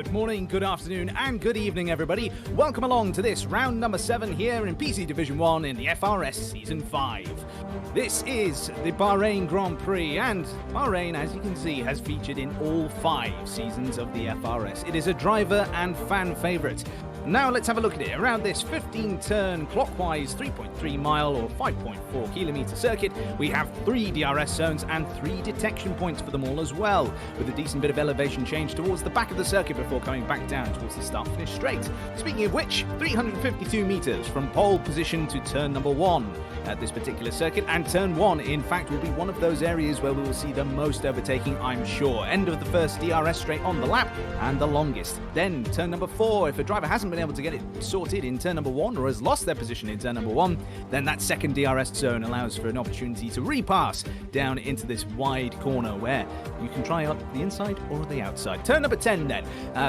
Good morning, good afternoon, and good evening, everybody. Welcome along to this round number 7 here in PC Division 1 in the FRS Season 5. This is the Bahrain Grand Prix, and Bahrain, as you can see, has featured in all 5 seasons of the FRS. It is a driver and fan favourite. Now let's have a look at it. Around this 15-turn clockwise 3.3 mile or 5.4 kilometre circuit, we have 3 DRS zones and 3 detection points for them all as well, with a decent bit of elevation change towards the back of the circuit before coming back down towards the start-finish straight. Speaking of which, 352 metres from pole position to turn number 1 at this particular circuit, and turn 1 in fact will be one of those areas where we will see the most overtaking, I'm sure. End of the first DRS straight on the lap and the longest. Then turn number 4, if a driver hasn't been able to get it sorted in turn number 1 or has lost their position in turn number 1, then that second DRS zone allows for an opportunity to repass down into this wide corner where you can try up the inside or the outside. Turn number 10 then,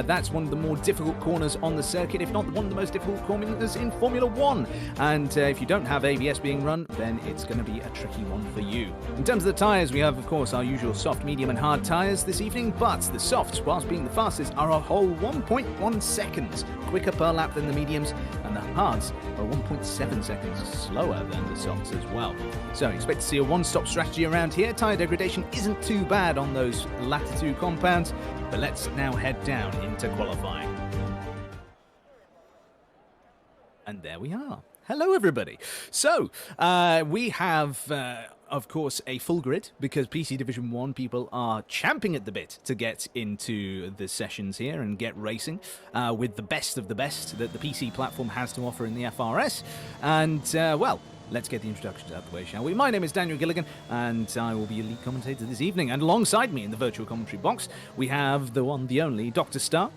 that's one of the more difficult corners on the circuit, if not one of the most difficult corners in Formula 1, and if you don't have ABS being run, then it's going to be a tricky one for you. In terms of the tyres, we have of course our usual soft, medium and hard tyres this evening, but the softs, whilst being the fastest, are a whole 1.1 seconds quicker per lap than the mediums, and the hards are 1.7 seconds slower than the softs as well. So expect to see a one-stop strategy around here. Tyre degradation isn't too bad on those latter 2 compounds, but let's now head down into qualifying. And there we are. Hello, everybody. So, we have, of course, a full grid because PC Division 1 people are champing at the bit to get into the sessions here and get racing with the best of the best that the PC platform has to offer in the FRS. And, well, let's get the introductions out of the way, shall we? My name is Daniel Gilligan, and I will be your lead commentator this evening. And alongside me in the virtual commentary box, we have the one, the only, Dr. Stark.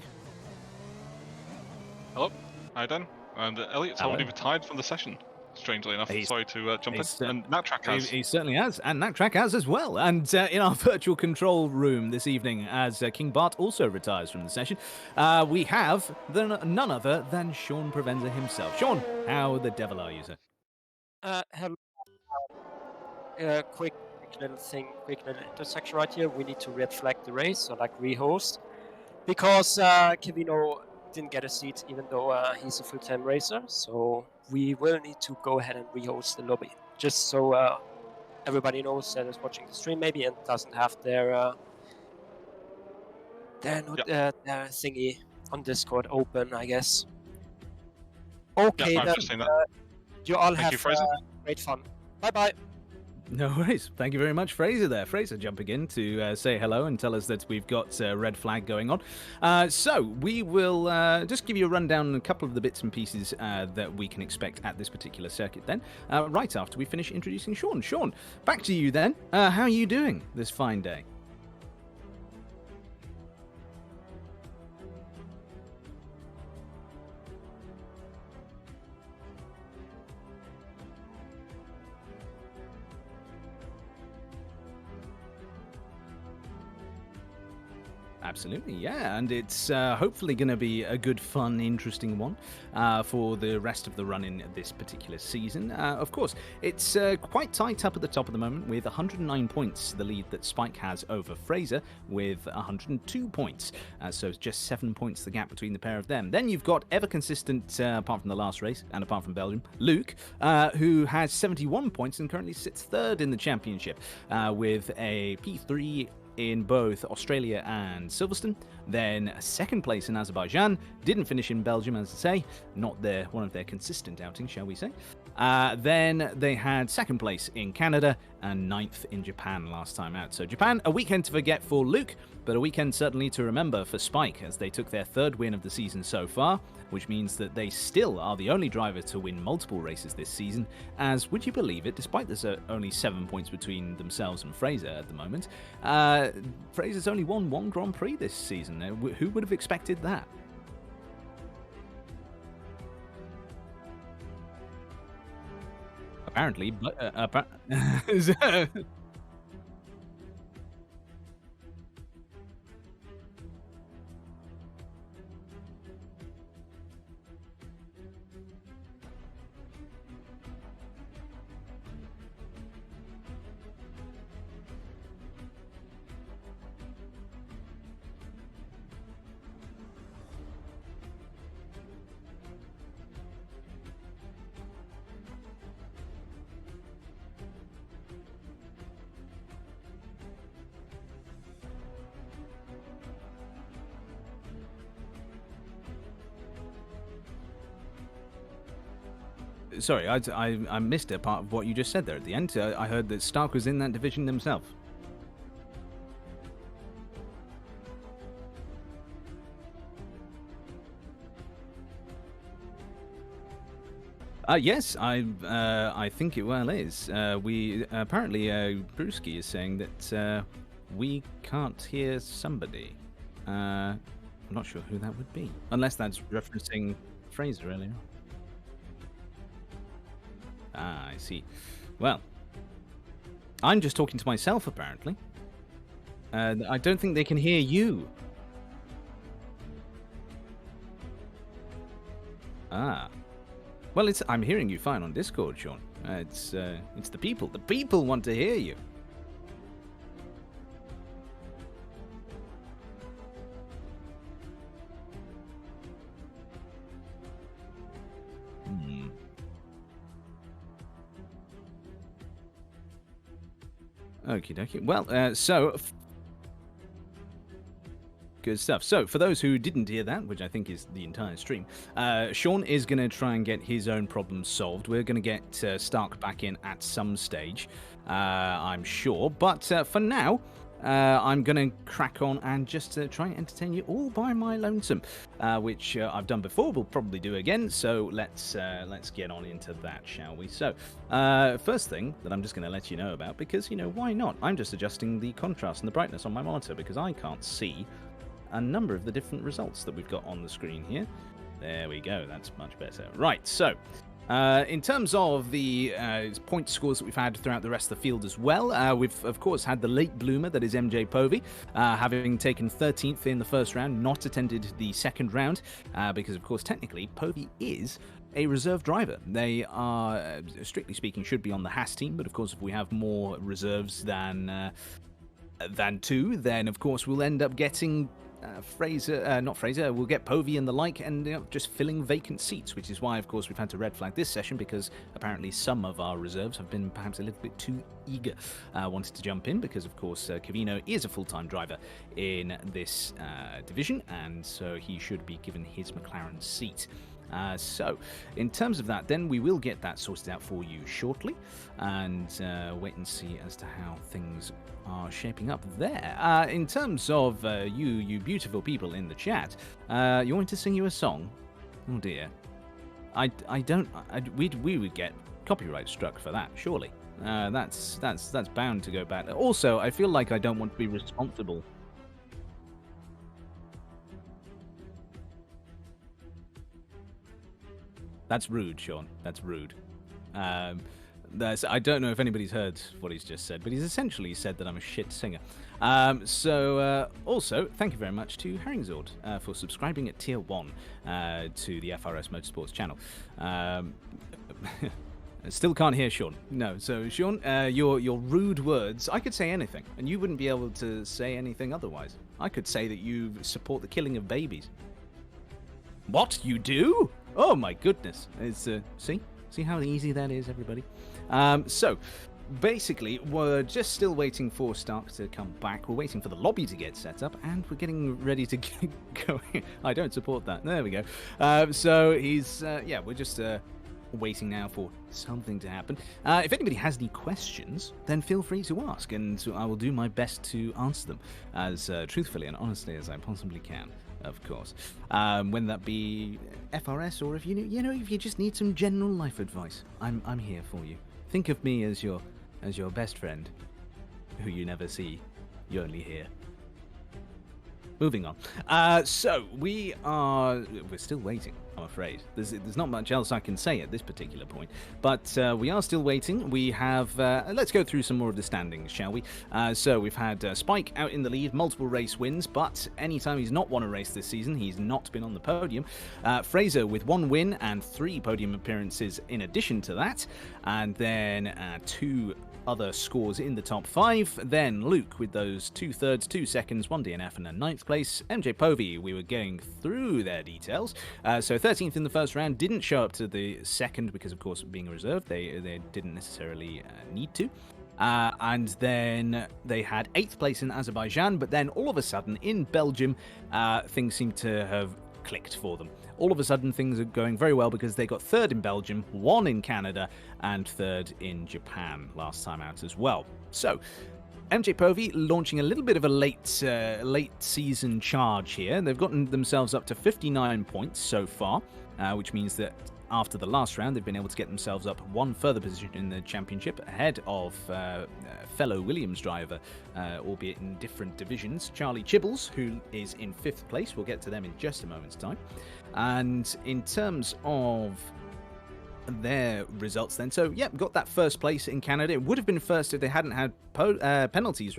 Hello. Hi, Dan. And Elliot's already retired from the session, strangely enough. Sorry to jump in. And Nattrack has. He certainly has, and Nattrack has as well. And in our virtual control room this evening, as King Bart also retires from the session, we have none other than Sean Provenza himself. Sean, how the devil are you, sir? Hello. Quick little intersection right here. We need to red flag the race, so like rehost, because Kevino didn't get a seat even though he's a full-time racer, so we will need to go ahead and rehost the lobby, just so everybody knows that is watching the stream maybe and doesn't have their thingy on Discord open, I guess. Okay, yeah, then you all have great fun. Bye-bye. No worries. Thank you very much, Fraser there. Fraser jumping in to say hello and tell us that we've got red flag going on. So we will just give you a rundown on a couple of the bits and pieces that we can expect at this particular circuit then, right after we finish introducing Sean. Sean, back to you then. How are you doing this fine day? Absolutely, yeah, and it's hopefully going to be a good, fun, interesting one for the rest of the run in this particular season. Of course, it's quite tight up at the top at the moment with 109 points, the lead that Spike has over Fraser with 102 points. So it's just 7 points the gap between the pair of them. Then you've got ever consistent, apart from the last race and apart from Belgium, Luke, who has 71 points and currently sits 3rd in the championship with a P3 in both Australia and Silverstone, then 2nd place in Azerbaijan, didn't finish in Belgium, as I say, not one of their consistent outings, shall we say. Then they had 2nd place in Canada and 9th in Japan last time out. So Japan, a weekend to forget for Luke, but a weekend certainly to remember for Spike, as they took their 3rd win of the season so far, which means that they still are the only driver to win multiple races this season, as, would you believe it, despite there's only 7 points between themselves and Fraser at the moment, Fraser's only won 1 Grand Prix this season. Who would have expected that? Apparently, but Sorry, I missed a part of what you just said there at the end. I heard that Stark was in that division themselves. Yes, I think it well is. We apparently Brewski is saying that we can't hear somebody. I'm not sure who that would be, unless that's referencing Fraser earlier. Ah, I see. Well, I'm just talking to myself apparently. I don't think they can hear you. Ah. Well, I'm hearing you fine on Discord, Sean. It's the people. The people want to hear you. Okie dokie. Well, so good stuff. So, for those who didn't hear that, which I think is the entire stream, Sean is going to try and get his own problems solved. We're going to get Stark back in at some stage, I'm sure. But for now, I'm going to crack on and just try and entertain you all by my lonesome, which I've done before. We'll probably do again. So let's get on into that, shall we? So first thing that I'm just going to let you know about, because why not? I'm just adjusting the contrast and the brightness on my monitor because I can't see a number of the different results that we've got on the screen here. There we go. That's much better. Right. So. In terms of the point scores that we've had throughout the rest of the field as well, we've, of course, had the late bloomer, that is MJ Povey, having taken 13th in the first round, not attended the second round, because, of course, technically, Povey is a reserve driver. They are, strictly speaking, should be on the Haas team, but, of course, if we have more reserves than two, then, of course, we'll end up getting... not Fraser, we'll get Povey and the like, and just filling vacant seats, which is why, of course, we've had to red flag this session, because apparently some of our reserves have been perhaps a little bit too eager, wanted to jump in, because, of course, Cavino is a full-time driver in this division, and so he should be given his McLaren seat. So, in terms of that, then we will get that sorted out for you shortly, and wait and see as to how things are shaping up there. In terms of you beautiful people in the chat, you want to sing you a song? Oh dear, we would get copyright struck for that, surely. That's bound to go bad. Also, I feel like I don't want to be responsible. That's rude, Sean. That's rude. I don't know if anybody's heard what he's just said, but he's essentially said that I'm a shit singer. Also, thank you very much to Herringzord for subscribing at Tier 1 to the FRS Motorsports channel. Still can't hear Sean. No, so Sean, your rude words, I could say anything, and you wouldn't be able to say anything otherwise. I could say that you support the killing of babies. What? You do? Oh my goodness. It's see how easy that is, everybody. So basically, we're just still waiting for Stark to come back. We're waiting for the lobby to get set up, and we're getting ready to get going. I don't support that. There we go. So he's we're just waiting now for something to happen. If anybody has any questions, then feel free to ask, and I will do my best to answer them as truthfully and honestly as I possibly can. Of course, when that be FRS, or if if you just need some general life advice, I'm here for you. Think of me as your best friend, who you never see, you only hear. Moving on. So we're still waiting, I'm afraid. There's not much else I can say at this particular point, but we are still waiting. We have, let's go through some more of the standings, shall we? So we've had Spike out in the lead, multiple race wins, but anytime he's not won a race this season, he's not been on the podium. Fraser with 1 win and 3 podium appearances in addition to that, and then 2 other scores in the top 5. Then Luke with those 2 thirds, 2 seconds, 1 DNF and a 9th place. MJ Povey, we were going through their details. So 13th in the first round, didn't show up to the second because, of course, being reserved, they didn't necessarily need to. And then they had 8th place in Azerbaijan, but then all of a sudden in Belgium, things seem to have clicked for them. all of a sudden things are going very well because they got third in Belgium, one in Canada, and third in Japan last time out as well. So, MJ Povey launching a little bit of a late season charge here. They've gotten themselves up to 59 points so far, which means that after the last round, they've been able to get themselves up one further position in the championship ahead of fellow Williams driver, albeit in different divisions, Charlie Chibbles, who is in 5th place. We'll get to them in just a moment's time. And in terms of their results then, so yeah, got that first place in Canada. It would have been first if they hadn't had penalties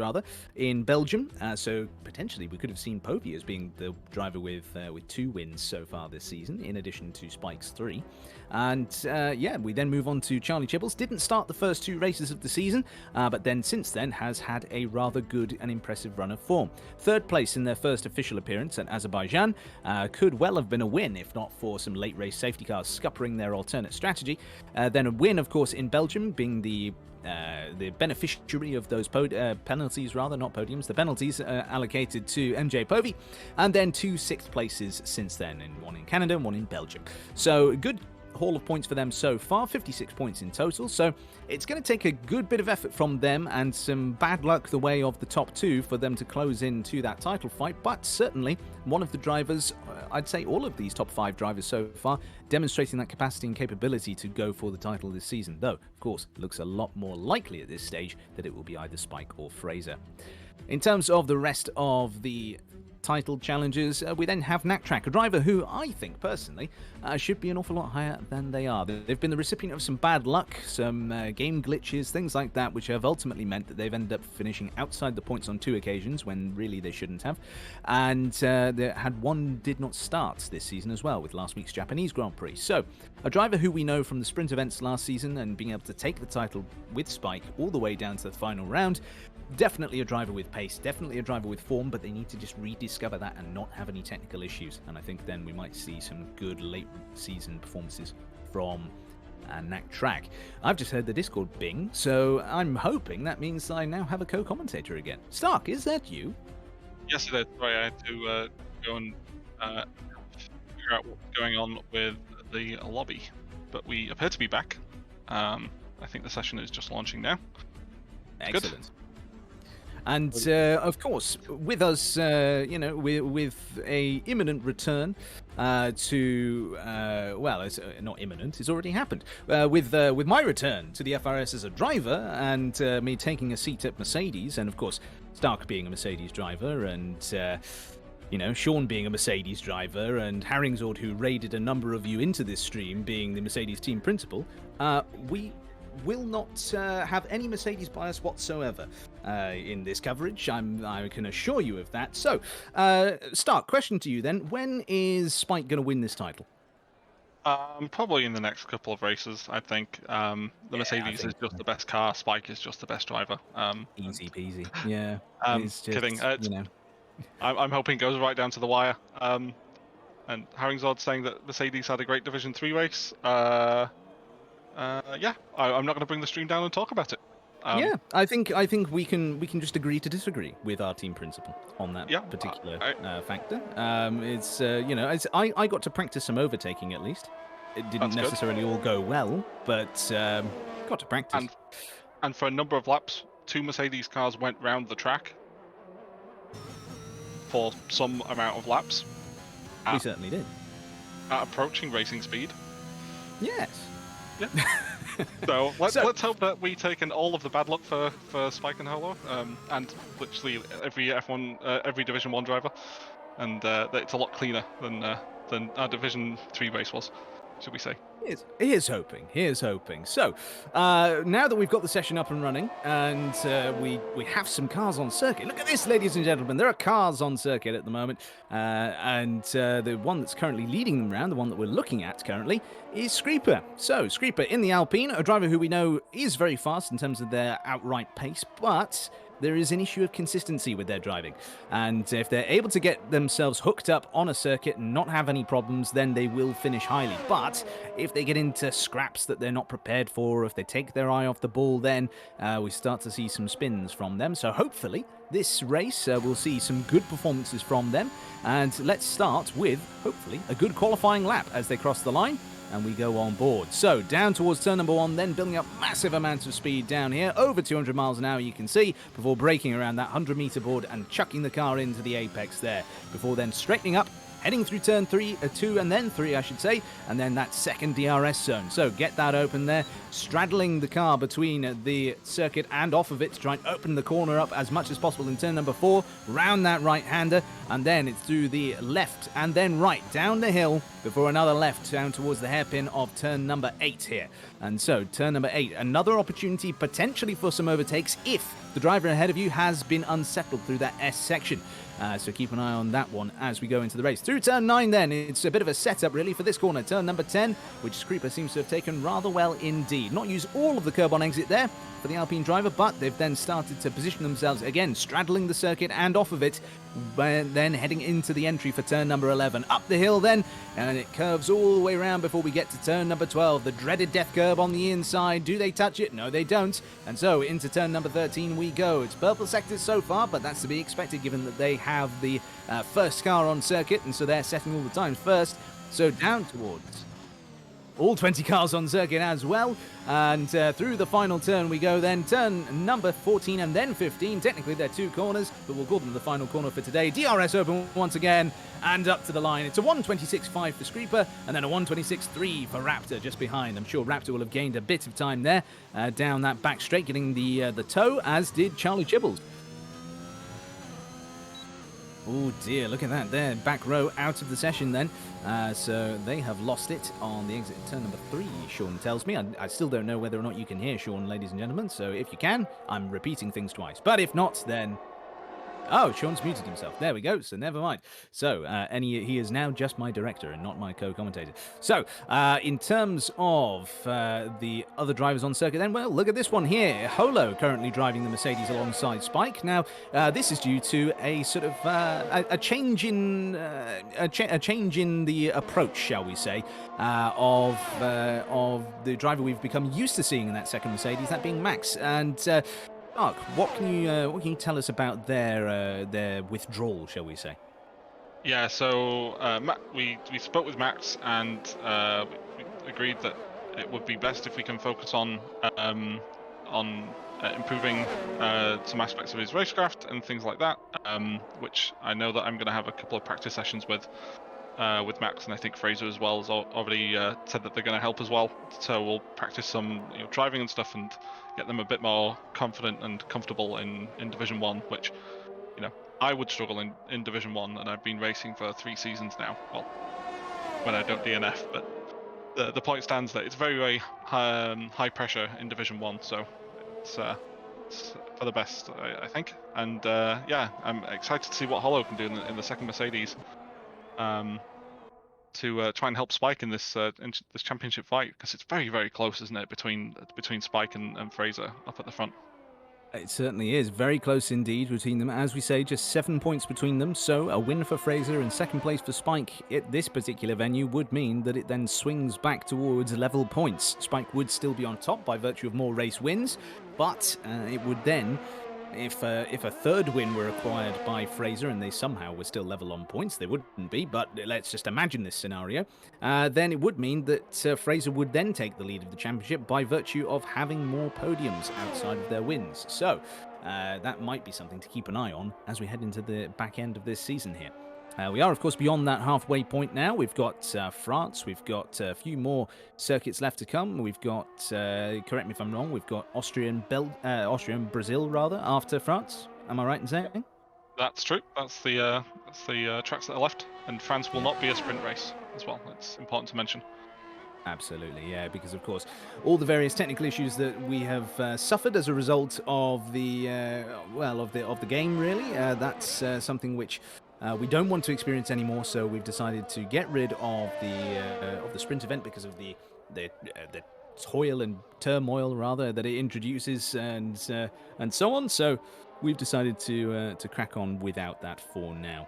in Belgium, so potentially we could have seen Povey as being the driver with 2 wins so far this season, in addition to Spike's 3. And yeah, we then move on to Charlie Chibbles. Didn't start the first 2 races of the season, but then since then has had a rather good and impressive run of form. 3rd place in their first official appearance at Azerbaijan, could well have been a win if not for some late race safety cars scuppering their alternate strategy. Then a win, of course, in Belgium, being the beneficiary of those penalties, rather, not podiums, the penalties allocated to MJ Povey, and then 2 6th places since then, one in Canada and one in Belgium. So good haul of points for them so far, 56 points in total, so it's going to take a good bit of effort from them and some bad luck the way of the top 2 for them to close into that title fight, but certainly one of the drivers, I'd say all of these top 5 drivers so far, demonstrating that capacity and capability to go for the title this season, though, of course, it looks a lot more likely at this stage that it will be either Spike or Fraser. In terms of the rest of the title challenges, we then have Nacktrack, a driver who I think personally should be an awful lot higher than they are. They've been the recipient of some bad luck, some game glitches, things like that, which have ultimately meant that they've ended up finishing outside the points on 2 occasions when really they shouldn't have, and they had one did not start this season as well with last week's Japanese Grand Prix. So a driver who we know from the sprint events last season and being able to take the title with Spike all the way down to the final round. Definitely a driver with pace, definitely a driver with form, but they need to just rediscover that and not have any technical issues. And I think then we might see some good late season performances from Nacktrack. I've just heard the Discord bing, so I'm hoping that means I now have a co-commentator again. Stark, is that you? Yes, it is. Sorry, I had to go and figure out what's going on with the lobby. But we appear to be back. I think the session is just launching now. Excellent. Good. And of course, with us, with a imminent return to well, it's not imminent; it's already happened. With my return to the FRS as a driver and me taking a seat at Mercedes, and of course, Stark being a Mercedes driver, and Sean being a Mercedes driver, and Harringzord, who raided a number of you into this stream, being the Mercedes team principal, we will not have any Mercedes bias whatsoever in this coverage. I can assure you of that. So, Stark, question to you then. When is Spike going to win this title? Probably in the next couple of races, I think. The Mercedes is just the best car. Spike is just the best driver. Easy peasy. Yeah. Just, kidding. I'm hoping it goes right down to the wire. And Harringzord saying that Mercedes had a great Division 3 race. I'm not going to bring the stream down and talk about it. I think we can just agree to disagree with our team principal on that particular factor. I got to practice some overtaking at least. It didn't necessarily all go well, but got to practice. And for a number of laps, 2 Mercedes cars went round the track for some amount of laps. We certainly did. At approaching racing speed. Yes. Yeah. So let's hope that we take in all of the bad luck for Spike and Holo, and literally every Division 1 driver, and that it's a lot cleaner than our Division 3 race was, should we say. Here's hoping. So, now that we've got the session up and running, and we have some cars on circuit. Look at this, ladies and gentlemen. There are cars on circuit at the moment, and the one that's currently leading them around, the one that we're looking at currently, is Screeper. So, Screeper in the Alpine, a driver who we know is very fast in terms of their outright pace, but there is an issue of consistency with their driving. And if they're able to get themselves hooked up on a circuit and not have any problems, then they will finish highly. But if they get into scraps that they're not prepared for, or if they take their eye off the ball, then we start to see some spins from them. So hopefully this race we'll see some good performances from them. And let's start with, hopefully, a good qualifying lap as they cross the line and we go on board. So down towards turn number 1, then building up massive amounts of speed down here, over 200 miles an hour you can see, before braking around that 100-meter board and chucking the car into the apex there, before then straightening up, heading through turn 2 and then 3 I should say, and then that second DRS zone. So get that open there, straddling the car between the circuit and off of it to try and open the corner up as much as possible in turn number 4, round that right-hander, and then it's through the left and then right down the hill before another left down towards the hairpin of turn number 8 here. And so turn number 8, another opportunity potentially for some overtakes if the driver ahead of you has been unsettled through that S section. So keep an eye on that one as we go into the race. Through turn 9 then, it's a bit of a setup really for this corner. Turn number 10, which Creeper seems to have taken rather well indeed. Not used all of the curb on exit there for the Alpine driver, but they've then started to position themselves again, straddling the circuit and off of it, then heading into the entry for turn number 11. Up the hill then, and it curves all the way around before we get to turn number 12. The dreaded death curve on the inside. Do they touch it? No, they don't. And so into turn number 13 we go. It's purple sectors so far, but that's to be expected given that they have the first car on circuit, and so they're setting all the times first. So down towards all 20 cars on circuit as well, and through the final turn we go then. Turn number 14 and then 15, technically they're 2 corners, but we'll call them the final corner for today. DRS open once again, and up to the line. It's a 1:26.5 for Screeper, and then a 1:26.3 for Raptor just behind. I'm sure Raptor will have gained a bit of time there, down that back straight, getting the toe, as did Charlie Chibbles. Oh dear, look at that there. Back row out of the session then. So they have lost it on the exit turn number 3, Sean tells me. I still don't know whether or not you can hear Sean, ladies and gentlemen. So if you can, I'm repeating things twice. But if not, then... Oh, Sean's muted himself. There we go. So never mind. So he is now just my director and not my co-commentator. So in terms of the other drivers on circuit, then, well, look at this one here. Holo currently driving the Mercedes alongside Spike. Now, this is due to a sort of a change in the approach, shall we say, of the driver we've become used to seeing in that second Mercedes, that being Max. And Mark, what can you tell us about their withdrawal, shall we say? Yeah, so we spoke with Max and we agreed that it would be best if we can focus on improving some aspects of his racecraft and things like that, which I know that I'm going to have a couple of practice sessions with Max, and I think Fraser as well has already said that they're going to help as well. So we'll practice some driving and stuff and get them a bit more confident and comfortable in Division 1, which I would struggle in Division 1, and I've been racing for 3 seasons now. Well, when I don't DNF, but the point stands that it's very, very high pressure in Division 1, so it's for the best, I think. And yeah, I'm excited to see what Holo can do in the second Mercedes to try and help Spike in this championship fight, because it's very, very close, isn't it, between Spike and Fraser up at the front. It certainly is. Very close indeed between them. As we say, just 7 points between them. So a win for Fraser and second place for Spike at this particular venue would mean that it then swings back towards level points. Spike would still be on top by virtue of more race wins, but it would then, if a third win were acquired by Fraser and they somehow were still level on points, they wouldn't be, but let's just imagine this scenario, then it would mean that Fraser would then take the lead of the championship by virtue of having more podiums outside of their wins. So that might be something to keep an eye on as we head into the back end of this season here. We are, of course, beyond that halfway point now. We've got France, we've got a few more circuits left to come. We've got, correct me if I'm wrong, we've got Austria and Brazil, rather, after France. Am I right in saying? That's true. That's the tracks that are left, and France will not be a sprint race as well. It's important to mention. Absolutely, yeah, because of course all the various technical issues that we have suffered as a result of the of the game, really, that's something which we don't want to experience anymore. So we've decided to get rid of the sprint event because of the toil and turmoil, rather, that it introduces, and so on. So we've decided to crack on without that for now.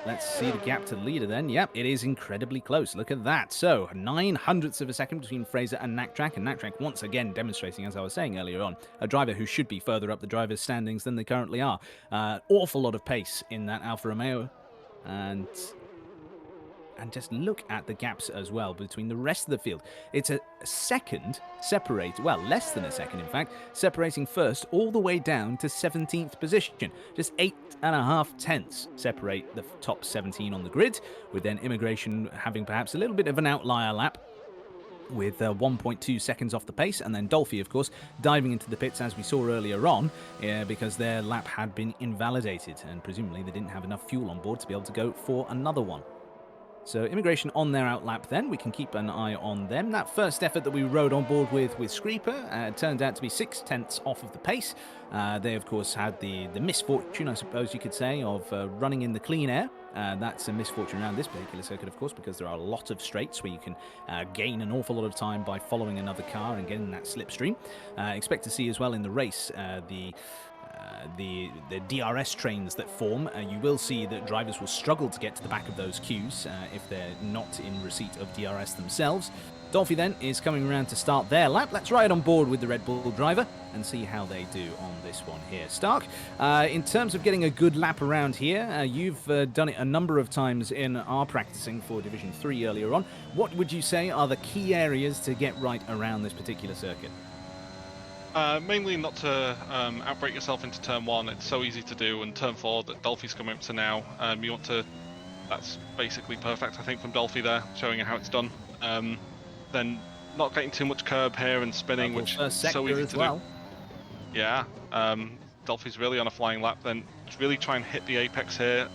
Let's see the gap to the leader then. Yep, it is incredibly close. Look at that. So, 9/100ths of a second between Fraser and Naktrack. And Naktrack once again demonstrating, as I was saying earlier on, a driver who should be further up the drivers' standings than they currently are. Awful lot of pace in that Alfa Romeo. And just look at the gaps as well between the rest of the field. It's a second separate, well, less than a second in fact, separating first all the way down to 17th position. Just 8.5 tenths separate the top 17 on the grid, with then Immigration having perhaps a little bit of an outlier lap with 1.2 seconds off the pace, and then Dolphy, of course, diving into the pits as we saw earlier on, because their lap had been invalidated, and presumably they didn't have enough fuel on board to be able to go for another one. So Immigration on their outlap then, we can keep an eye on them. That first effort that we rode on board with Screeper turned out to be 6 tenths off of the pace. They, of course, had the misfortune, I suppose you could say, of running in the clean air. That's a misfortune around this particular circuit, of course, because there are a lot of straights where you can gain an awful lot of time by following another car and getting that slipstream. Expect to see as well in the race the DRS trains that form. You will see that drivers will struggle to get to the back of those queues if they're not in receipt of DRS themselves. Dolphy then is coming around to start their lap. Let's ride on board with the Red Bull driver and see how they do on this one here. Stark, in terms of getting a good lap around here, you've done it a number of times in our practicing for Division 3 earlier on. What would you say are the key areas to get right around this particular circuit? Mainly not to outbreak yourself into turn 1. It's so easy to do, and turn 4 that Dolphy's coming up to now. You want to. That's basically perfect, I think, from Dolphy there, showing you how it's done. Then not getting too much curb here and spinning, which is so easy to do. Yeah, Dolphy's really on a flying lap. Then really try and hit the apex here.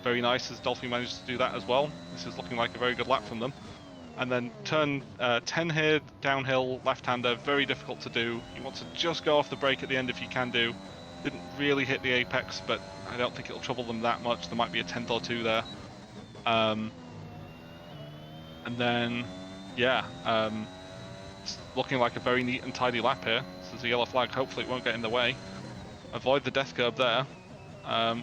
Very nice as Dolphy manages to do that as well. This is looking like a very good lap from them. And then turn 10 here, downhill, left-hander, very difficult to do. You want to just go off the brake at the end if you can do. Didn't really hit the apex, but I don't think it'll trouble them that much. There might be a tenth or two there. And then, yeah, it's looking like a very neat and tidy lap here. This is a yellow flag, hopefully it won't get in the way. Avoid the death curb there,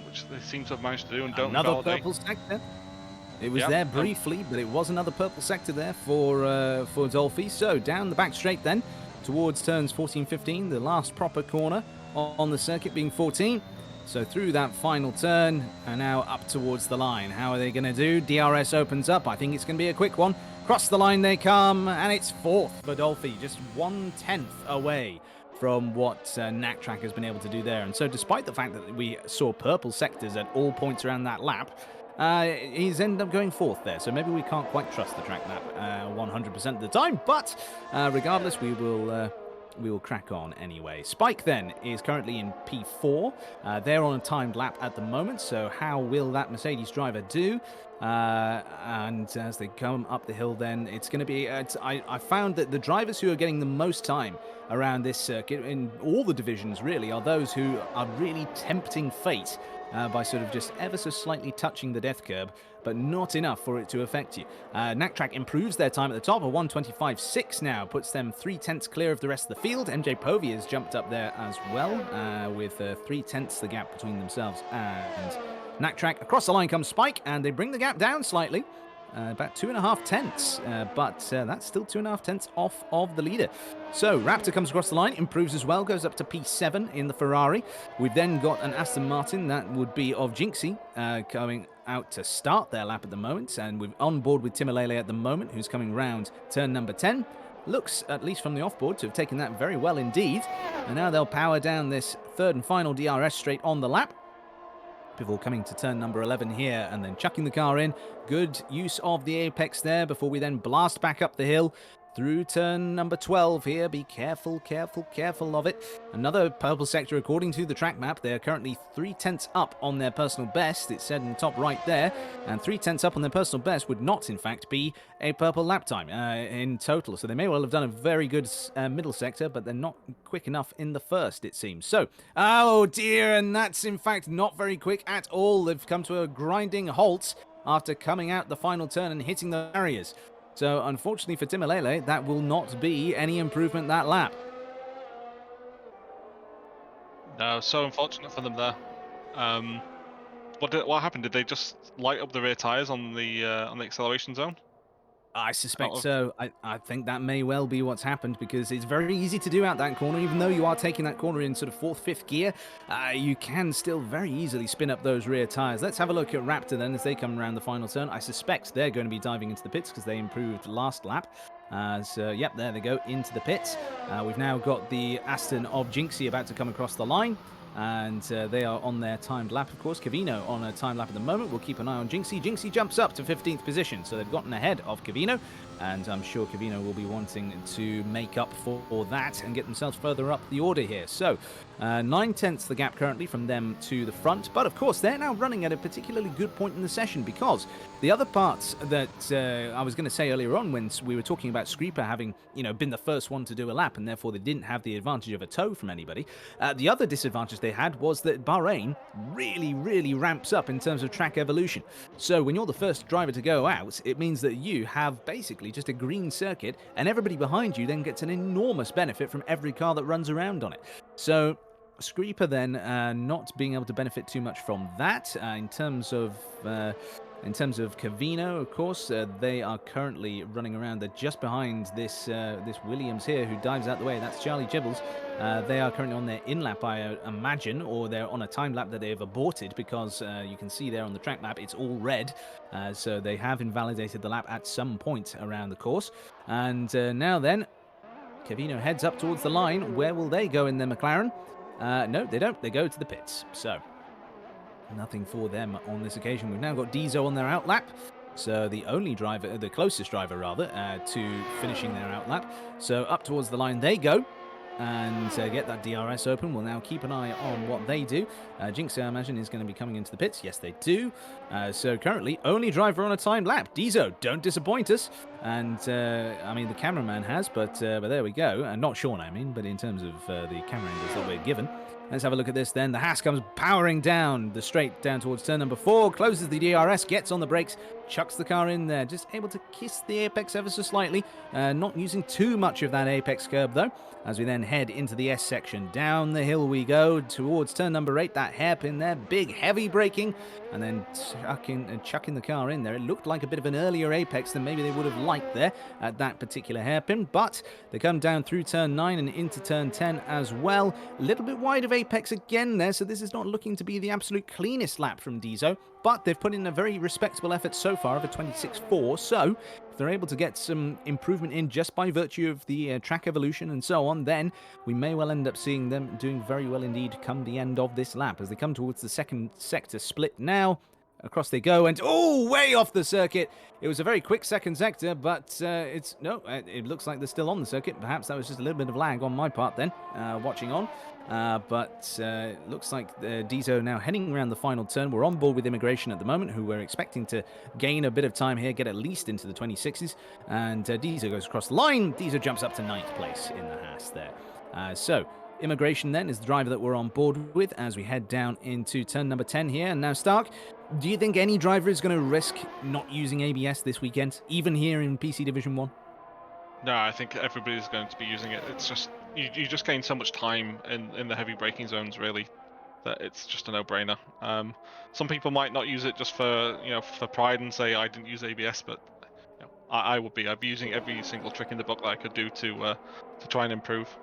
which they seem to have managed to do and don't invalidate. Another purple sector. It was there briefly, but it was another purple sector there for Dolphy. So down the back straight then, towards turns 14, 15, the last proper corner on the circuit being 14. So through that final turn, and now up towards the line. How are they going to do? DRS opens up. I think it's going to be a quick one. Cross the line they come, and it's 4th for Dolphy, just 1/10 away from what Naktrack has been able to do there. And so despite the fact that we saw purple sectors at all points around that lap, he's ended up going 4th there, so maybe we can't quite trust the track map 100% of the time, but regardless, we will crack on anyway. Spike then is currently in P4. They're on a timed lap at the moment, so how will that Mercedes driver do? And as they come up the hill then, it's going to be... I found that the drivers who are getting the most time around this circuit, in all the divisions really, are those who are really tempting fate by sort of just ever so slightly touching the death curb, but not enough for it to affect you. Naktrack improves their time at the top, a 1:25.6 now, puts them 3 tenths clear of the rest of the field. MJ Povey has jumped up there as well, with 3 tenths the gap between themselves and Naktrack. Across the line comes Spike, and they bring the gap down slightly. About 2.5 tenths, but that's still 2.5 tenths off of the leader. So Raptor comes across the line, improves as well, goes up to P7 in the Ferrari. We've then got an Aston Martin, that would be of Jinxie, going out to start their lap at the moment, and we're on board with Timalele at the moment, who's coming round turn number 10. Looks, at least from the offboard, to have taken that very well indeed. And now they'll power down this third and final DRS straight on the lap, before coming to turn number 11 here and then chucking the car in. Good use of the apex there before we then blast back up the hill through turn number 12 here. Be careful, careful, careful of it. Another purple sector according to the track map. They're currently 3 tenths up on their personal best. It's said in the top right there. And 3 tenths up on their personal best would not, in fact, be a purple lap time in total. So they may well have done a very good middle sector, but they're not quick enough in the first, it seems. So, oh dear, and that's in fact not very quick at all. They've come to a grinding halt after coming out the final turn and hitting the barriers. So, unfortunately for Timalele, that will not be any improvement that lap. No, so unfortunate for them there. What happened? Did they just light up the rear tires on the acceleration zone? I suspect so. I think that may well be what's happened because it's very easy to do out that corner. Even though you are taking that corner in sort of 4th, 5th gear, you can still very easily spin up those rear tyres. Let's have a look at Raptor then as they come around the final turn. I suspect they're going to be diving into the pits because they improved last lap. So, yep, there they go, into the pits. We've now got the Aston of Jinxie about to come across the line. And they are on their timed lap, of course. Cavino on a timed lap at the moment. We'll keep an eye on Jinxie. Jinxie jumps up to 15th position, so they've gotten ahead of Cavino. And I'm sure Cavino will be wanting to make up for that and get themselves further up the order here. So, 9/10 the gap currently from them to the front. But, of course, they're now running at a particularly good point in the session because the other parts that I was going to say earlier on when we were talking about Screeper having, been the first one to do a lap and therefore they didn't have the advantage of a tow from anybody, the other disadvantage they had was that Bahrain really, really ramps up in terms of track evolution. So when you're the first driver to go out, it means that you have basically just a green circuit and everybody behind you then gets an enormous benefit from every car that runs around on it. So Screeper then not being able to benefit too much from that in terms of Cavino, of course, they are currently running around. They're just behind this Williams here, who dives out the way. That's Charlie Gibbles. They are currently on their in-lap, I imagine, or they're on a time lap that they have aborted because you can see there on the track map it's all red. So they have invalidated the lap at some point around the course. And now then, Cavino heads up towards the line. Where will they go in their McLaren? No, they don't. They go to the pits. So nothing for them on this occasion. We've now got Diesel on their outlap. So the closest driver rather, to finishing their outlap. So up towards the line they go. And get that DRS open. We'll now keep an eye on what they do. Jinx, I imagine, is going to be coming into the pits. Yes, they do. So currently, only driver on a timed lap. Diesel, don't disappoint us. And, I mean, the cameraman has, but there we go. Not Sean, I mean, but in terms of the camera angles that we're given. Let's have a look at this then. The Haas comes powering down the straight down towards turn number 4, closes the DRS, gets on the brakes, chucks the car in there, just able to kiss the apex ever so slightly, not using too much of that apex curb though, as we then head into the S section. Down the hill we go towards turn number 8, that hairpin there, big heavy braking, and then chucking the car in there. It looked like a bit of an earlier apex than maybe they would have liked there at that particular hairpin, but they come down through turn 9 and into turn 10 as well. A little bit wide of apex again there, so this is not looking to be the absolute cleanest lap from Diesel, but they've put in a very respectable effort so far of a 26.4, so if they're able to get some improvement in just by virtue of the track evolution and so on, then we may well end up seeing them doing very well indeed come the end of this lap as they come towards the second sector split now. Across they go, and way off the circuit. It was a very quick second sector, but it looks like they're still on the circuit. Perhaps that was just a little bit of lag on my part then, watching on. But it looks like Diesel now heading around the final turn. We're on board with immigration at the moment, who we're expecting to gain a bit of time here, get at least into the 26s. And Diesel goes across the line. Diesel jumps up to 9th place in the Haas there. So immigration then is the driver that we're on board with as we head down into turn number 10 here. And now, Stark, do you think any driver is going to risk not using ABS this weekend, even here in PC Division 1? No, I think everybody's going to be using it. It's just you just gain so much time in the heavy braking zones, really, that it's just a no-brainer. Some people might not use it just for pride and say I didn't use ABS, but I would be. I'd be using every single trick in the book that I could do to try and improve.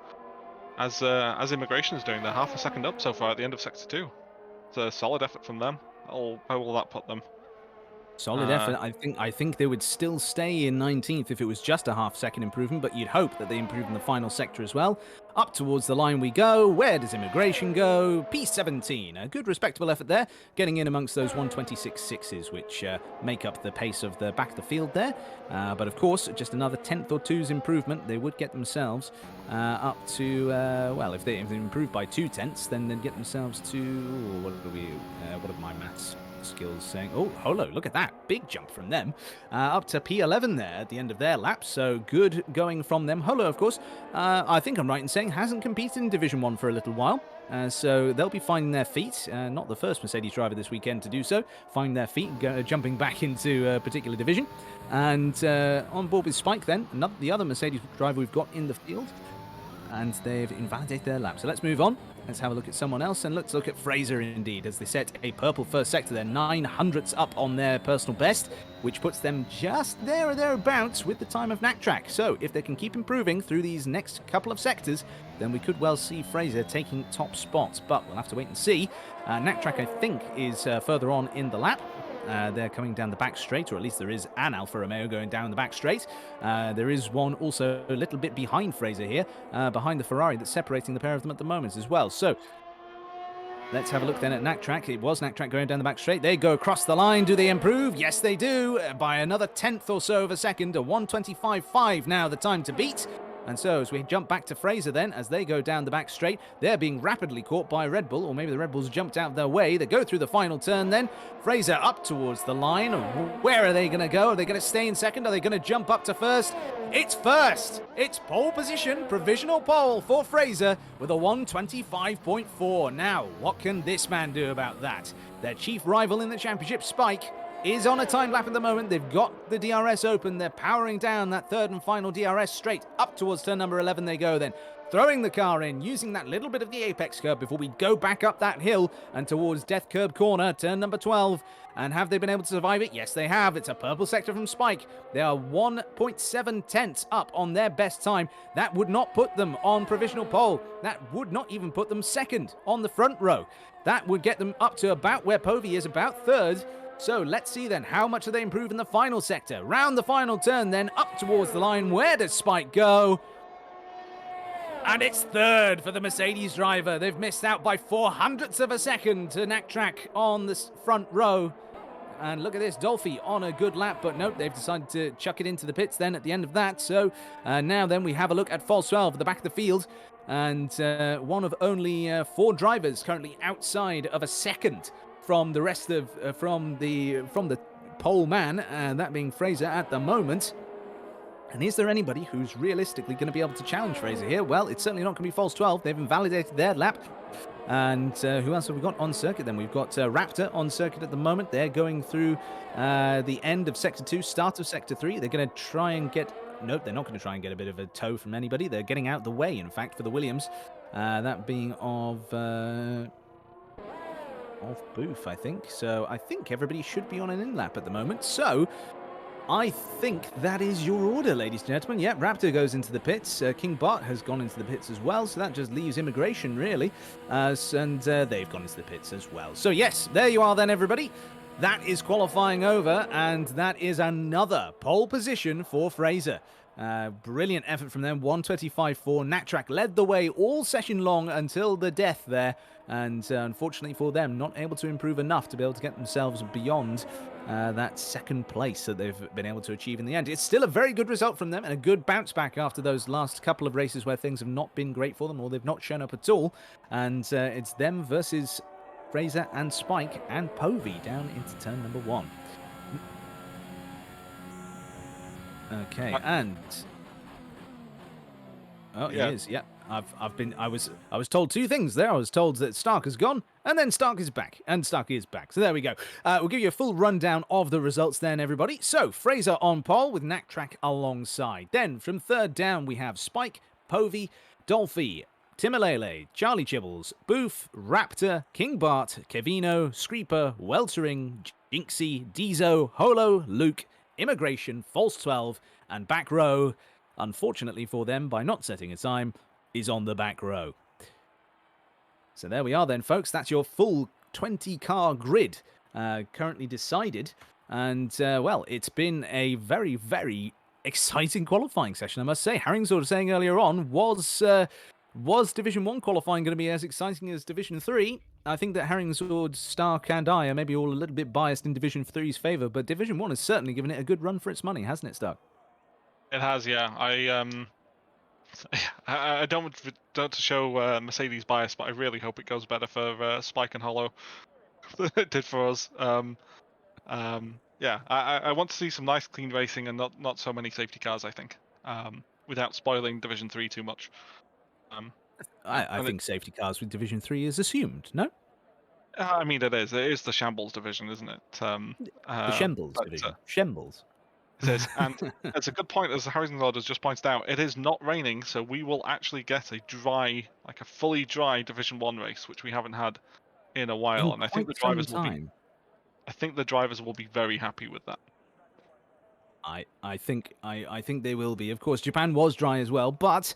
As immigration is doing, they're half a second up so far at the end of sector 2. It's a solid effort from them. How will that put them? Solid effort. I think they would still stay in 19th if it was just a half-second improvement, but you'd hope that they improve in the final sector as well. Up towards the line we go. Where does immigration go? P17. A good, respectable effort there, getting in amongst those 126.6s, which make up the pace of the back of the field there. But of course, just another 10th or 2's improvement, they would get themselves up to, if they improve by 2 tenths, then they'd get themselves to, what are my maths skills saying? Oh, Holo, look at that. Big jump from them. Up to P11 there at the end of their lap. So good going from them. Holo, of course, I think I'm right in saying, hasn't competed in Division 1 for a little while. So they'll be finding their feet. Not the first Mercedes driver this weekend to do so. Find their feet, jumping back into a particular division. And on board with Spike then, the other Mercedes driver we've got in the field. and they've invalidated their lap. So let's move on. Let's have a look at someone else, and let's look at Fraser indeed, as they set a purple first sector. They're 900ths up on their personal best, which puts them just there or thereabouts with the time of Knack So if they can keep improving through these next couple of sectors, then we could well see Fraser taking top spots. But we'll have to wait and see. Knack I think, is further on in the lap. They're coming down the back straight, or at least there is an Alfa Romeo going down the back straight. There is one also a little bit behind Fraser here, behind the Ferrari that's separating the pair of them at the moment as well. So let's have a look then at Knack. It was Knack going down the back straight. They go across the line. Do they improve? Yes, they do. By another tenth or so of a second. A 1:25.5 now the time to beat. And so as we jump back to Fraser then, as they go down the back straight, they're being rapidly caught by Red Bull, or maybe the Red Bulls jumped out of their way. They go through the final turn then. Fraser up towards the line. Where are they going to go? Are they going to stay in second? Are they going to jump up to first? It's first. It's pole position, provisional pole for Fraser with a 1:25.4. Now, what can this man do about that? Their chief rival in the championship, Spike, is on a time lap at the moment. They've got the DRS open. They're powering down that third and final DRS straight up towards turn number 11 they go then. Throwing the car in, using that little bit of the apex curb before we go back up that hill and towards Death Curb Corner, turn number 12. And have they been able to survive it? Yes, they have. It's a purple sector from Spike. They are 1.7 tenths up on their best time. That would not put them on provisional pole. That would not even put them second on the front row. That would get them up to about where Povey is, about third. So let's see then, how much do they improve in the final sector? Round the final turn then, up towards the line. Where does Spike go? And it's third for the Mercedes driver. They've missed out by 400ths of a second to Knack on the front row. And look at this, Dolphy on a good lap, but nope, they've decided to chuck it into the pits then at the end of that. So now then we have a look at false 12 at the back of the field. And one of only 4 drivers currently outside of a second from the rest of from the pole man, and that being Fraser at the moment. And is there anybody who's realistically going to be able to challenge Fraser here? Well, it's certainly not going to be false 12. They've invalidated their lap. And who else have we got on circuit then? We've got Raptor on circuit at the moment. They're going through the end of Sector 2, start of Sector 3. They're going to try and get... Nope, they're not going to try and get a bit of a tow from anybody. They're getting out the way, in fact, for the Williams. That being of Booth, I think. So I think everybody should be on an in-lap at the moment. So I think that is your order, ladies and gentlemen. Yeah, Raptor goes into the pits. King Bart has gone into the pits as well. So that just leaves Immigration, really. And they've gone into the pits as well. So yes, there you are then, everybody. That is qualifying over. And that is another pole position for Fraser. Brilliant effort from them. 1:25.4. Knack led the way all session long until the death there. And unfortunately for them, not able to improve enough to be able to get themselves beyond that second place that they've been able to achieve in the end. It's still a very good result from them and a good bounce back after those last couple of races where things have not been great for them, or they've not shown up at all. And it's them versus Fraser and Spike and Povey down into turn number 1. Okay, and He is. Yeah, I was told 2 things there. I was told that Stark is gone, and then Stark is back, and Stark is back. So there we go. We'll give you a full rundown of the results then, everybody. So Fraser on pole with Knack alongside. Then from third down we have Spike, Povey, Dolphy, Timalele, Charlie Chibbles, Booth, Raptor, King Bart, Kevino, Screeper, Weltering, Jinxie, Dizo, Holo, Luke, Immigration, False 12, and Back Row, unfortunately for them, by not setting a time, is on the back row. So there we are then, folks. That's your full 20-car grid currently decided. And, well, it's been a very, very exciting qualifying session, I must say. Harrington was saying earlier on, was Division 1 qualifying going to be as exciting as Division 3? I think that Harrington, Stark, and I are maybe all a little bit biased in Division 3's favour, but Division 1 has certainly given it a good run for its money, hasn't it, Stark? It has, yeah. I don't want to show Mercedes bias, but I really hope it goes better for Spike and Hollow than it did for us. Yeah, I want to see some nice, clean racing and not so many safety cars, I think, without spoiling Division 3 too much. I think safety cars with Division 3 is assumed, no? I mean, it is. It is the Shambles division, isn't it? The Shambles division. Shambles. It is, and it's a good point, as the Horizon Lord has just pointed out. It is not raining, so we will actually get a dry, like a fully dry Division 1 race, which we haven't had in a while, In and I think the quite some drivers will be. time. I think the drivers will be very happy with that. I think they will be. Of course, Japan was dry as well, but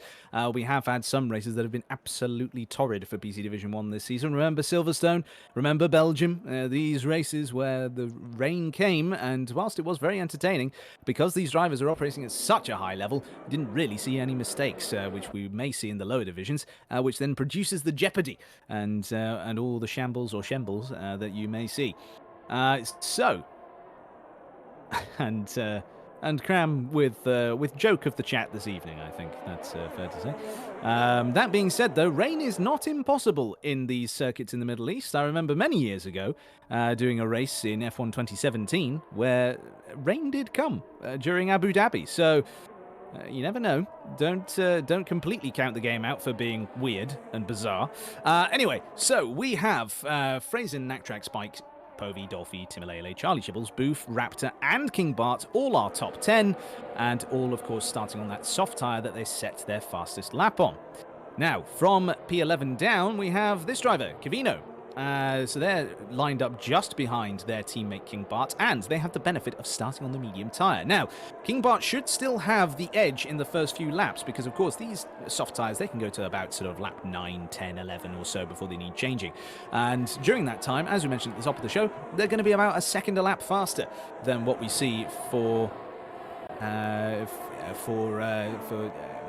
we have had some races that have been absolutely torrid for PC Division 1 this season. Remember Silverstone? Remember Belgium? These races where the rain came, and whilst it was very entertaining, because these drivers are operating at such a high level, we didn't really see any mistakes, which we may see in the lower divisions, which then produces the jeopardy and all the shambles or shambles that you may see. So, and cram with joke of the chat this evening. I think that's fair to say. That being said, though, rain is not impossible in these circuits in the Middle East. I remember many years ago doing a race in F1 2017 where rain did come during Abu Dhabi. So you never know. Don't completely count the game out for being weird and bizarre. Anyway, so we have Fraser, Naktrack, Spike, Povey, Dolphy, Timilele, Charlie Chibbles, Booth, Raptor, and King Bart, all our top 10, and all, of course, starting on that soft tyre that they set their fastest lap on. Now, from P11 down, we have this driver, Cavino. So they're lined up just behind their teammate King Bart, and they have the benefit of starting on the medium tyre. Now, King Bart should still have the edge in the first few laps, because of course these soft tyres, they can go to about sort of lap 9, 10, 11 or so before they need changing. And during that time, as we mentioned at the top of the show, they're going to be about a second a lap faster than what we see for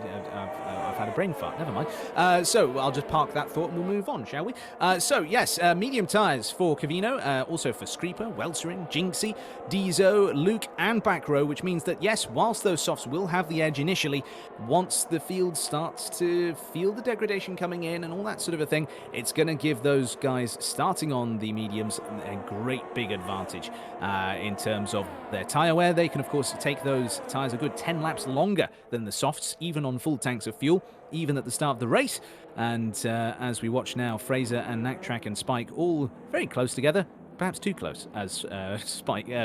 I've had a brain fart, never mind. So I'll just park that thought and we'll move on, shall we? So yes, medium tyres for Cavino, also for Screeper, Weltering, Jinxie, Dizo, Luke and Backrow, which means that yes, whilst those softs will have the edge initially, once the field starts to feel the degradation coming in and all that sort of a thing, it's going to give those guys starting on the mediums a great big advantage in terms of their tyre wear. They can of course take those tyres a good 10 laps longer than the softs, even on full tanks of fuel, even at the start of the race. And as we watch now, Fraser and Naktrack and Spike all very close together, perhaps too close, as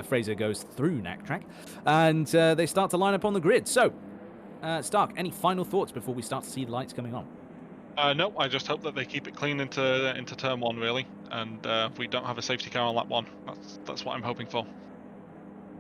Fraser goes through Naktrack, and they start to line up on the grid. So, Stark, any final thoughts before we start to see the lights coming on? No, I just hope that they keep it clean into turn 1, really, and we don't have a safety car on lap 1. That's what I'm hoping for.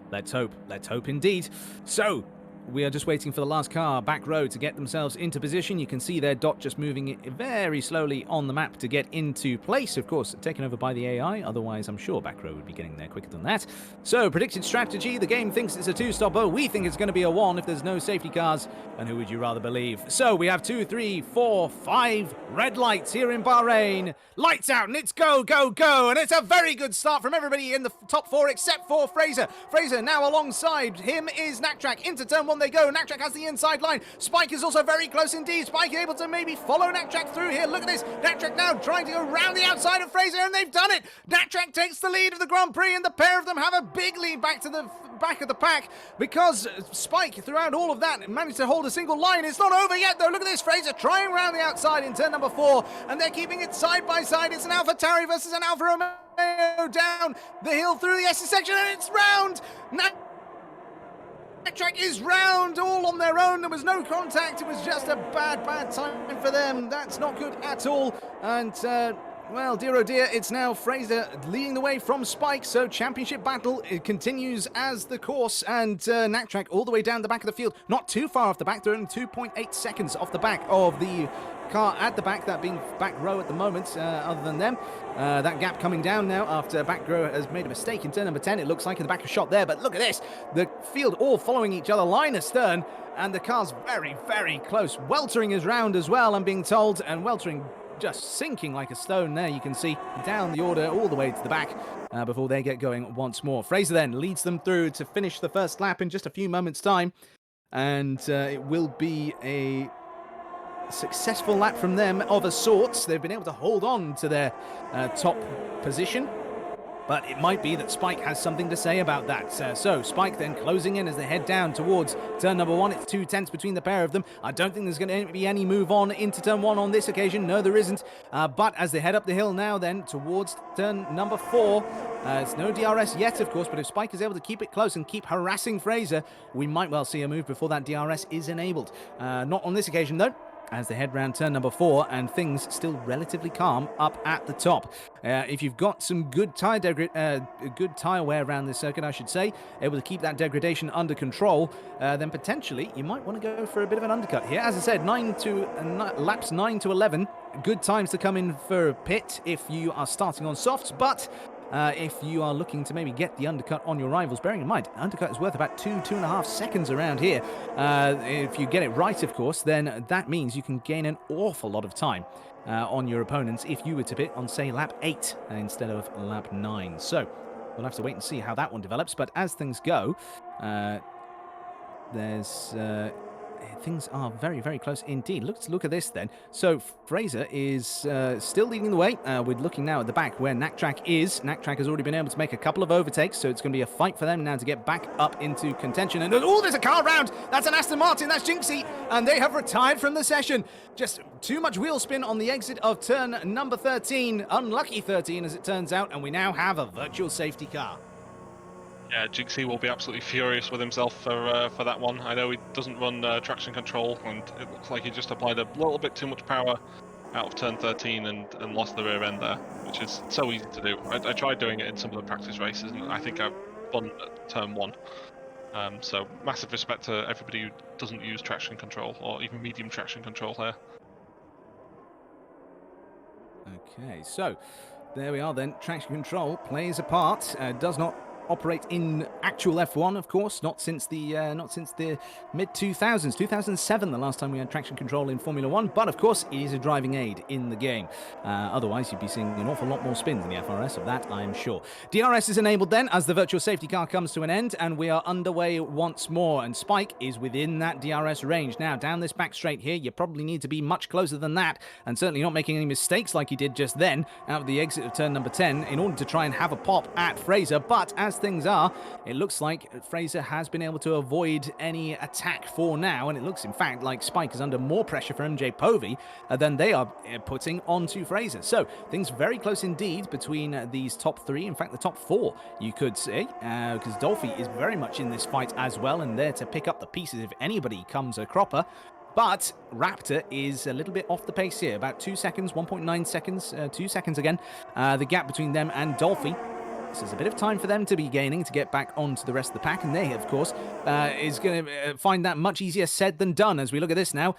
Let's hope indeed. So, we are just waiting for the last car, back row, to get themselves into position. You can see their dot just moving very slowly on the map to get into place. Of course, taken over by the AI. Otherwise, I'm sure back row would be getting there quicker than that. So, predicted strategy. The game thinks it's a 2-stopper. We think it's going to be a 1 if there's no safety cars. And who would you rather believe? So, we have 2, 3, 4, 5 red lights here in Bahrain. Lights out, and it's go, go, go. And it's a very good start from everybody in the top 4 except for Fraser. Fraser now alongside him is Naktrack. Into turn 1 they go. Naktrack has the inside line. Spike is also very close indeed. Spike able to maybe follow Naktrack through here. Look at this. Naktrack now trying to go round the outside of Fraser, and they've done it. Naktrack takes the lead of the Grand Prix, and the pair of them have a big lead back to the back of the pack, because Spike, throughout all of that, managed to hold a single line. It's not over yet, though. Look at this. Fraser trying round the outside in turn number 4, and they're keeping it side by side. It's an AlphaTauri versus an Alfa Romeo down the hill through the S section, and it's round. Naktrack is round all on their own. There was no contact. It was just a bad time for them. That's not good at all. And well, dear oh dear, it's now Fraser leading the way from Spike, so championship battle, it continues as the course, and Naktrack all the way down the back of the field, not too far off the back. They're only 2.8 seconds off the back of the car at the back, that being back row at the moment, other than them. That gap coming down now after back row has made a mistake in turn number 10, it looks like, in the back of shot there, but look at this, the field all following each other, line astern, and the car's very, very close. Weltering is round as well, I'm being told, and Weltering just sinking like a stone there. You can see down the order all the way to the back before they get going once more. Fraser then leads them through to finish the first lap in just a few moments' time, and it will be a successful lap from them of a sort. They've been able to hold on to their top position, But it might be that Spike has something to say about that. So Spike then closing in as they head down towards turn number 1. It's 2 tenths between the pair of them. I don't think there's going to be any move on into turn 1 on this occasion. No, there isn't. But as they head up the hill now then towards turn number 4, it's no DRS yet, of course, but if Spike is able to keep it close and keep harassing Fraser, we might well see a move before that DRS is enabled. Not on this occasion, though, as they head round turn number 4, and things still relatively calm up at the top. If you've got some good tyre wear around this circuit, I should say, able to keep that degradation under control, then potentially you might want to go for a bit of an undercut here. As I said, laps 9 to 11, good times to come in for a pit if you are starting on softs, but if you are looking to maybe get the undercut on your rivals, bearing in mind, undercut is worth about 2.5 seconds around here. If you get it right, of course, then that means you can gain an awful lot of time on your opponents if you were to pit on, say, lap 8 instead of lap 9. So we'll have to wait and see how that one develops. But as things go, things are very, very close indeed. Let's look at this then. So Fraser is still leading the way. We're looking now at the back where Naktrack is. Naktrack has already been able to make a couple of overtakes, so it's going to be a fight for them now to get back up into contention. And oh, there's a car round. That's an Aston Martin. That's Jinxie. And they have retired from the session. Just too much wheel spin on the exit of turn number 13. Unlucky 13, as it turns out. And we now have a virtual safety car. Yeah, Jinxie will be absolutely furious with himself for that one. I know he doesn't run traction control, and it looks like he just applied a little bit too much power out of turn 13 and lost the rear end there, which is so easy to do. I tried doing it in some of the practice races, and I think I've won at turn 1. So massive respect to everybody who doesn't use traction control, or even medium traction control here. Okay, so there we are then. Traction control plays a part, does not operate in actual F1, of course, not since the mid 2000s. 2007, the last time we had traction control in Formula 1, but of course it is a driving aid in the game. Otherwise you'd be seeing an awful lot more spins in the FRS, of that I'm sure. DRS is enabled then as the virtual safety car comes to an end, and we are underway once more, and Spike is within that DRS range. Now down this back straight here, you probably need to be much closer than that, and certainly not making any mistakes like he did just then out of the exit of turn number 10 in order to try and have a pop at Fraser. But as things are, it looks like Fraser has been able to avoid any attack for now, and it looks in fact like Spike is under more pressure for MJ Povey than they are putting onto Fraser. So things very close indeed between these top 3, in fact the top 4 you could say, because Dolphy is very much in this fight as well and there to pick up the pieces if anybody comes a cropper. But Raptor is a little bit off the pace here, about 2 seconds, 1.9 seconds, 2 seconds again, the gap between them and Dolphy. This is a bit of time for them to be gaining to get back onto the rest of the pack, and they, of course, is going to find that much easier said than done as we look at this now.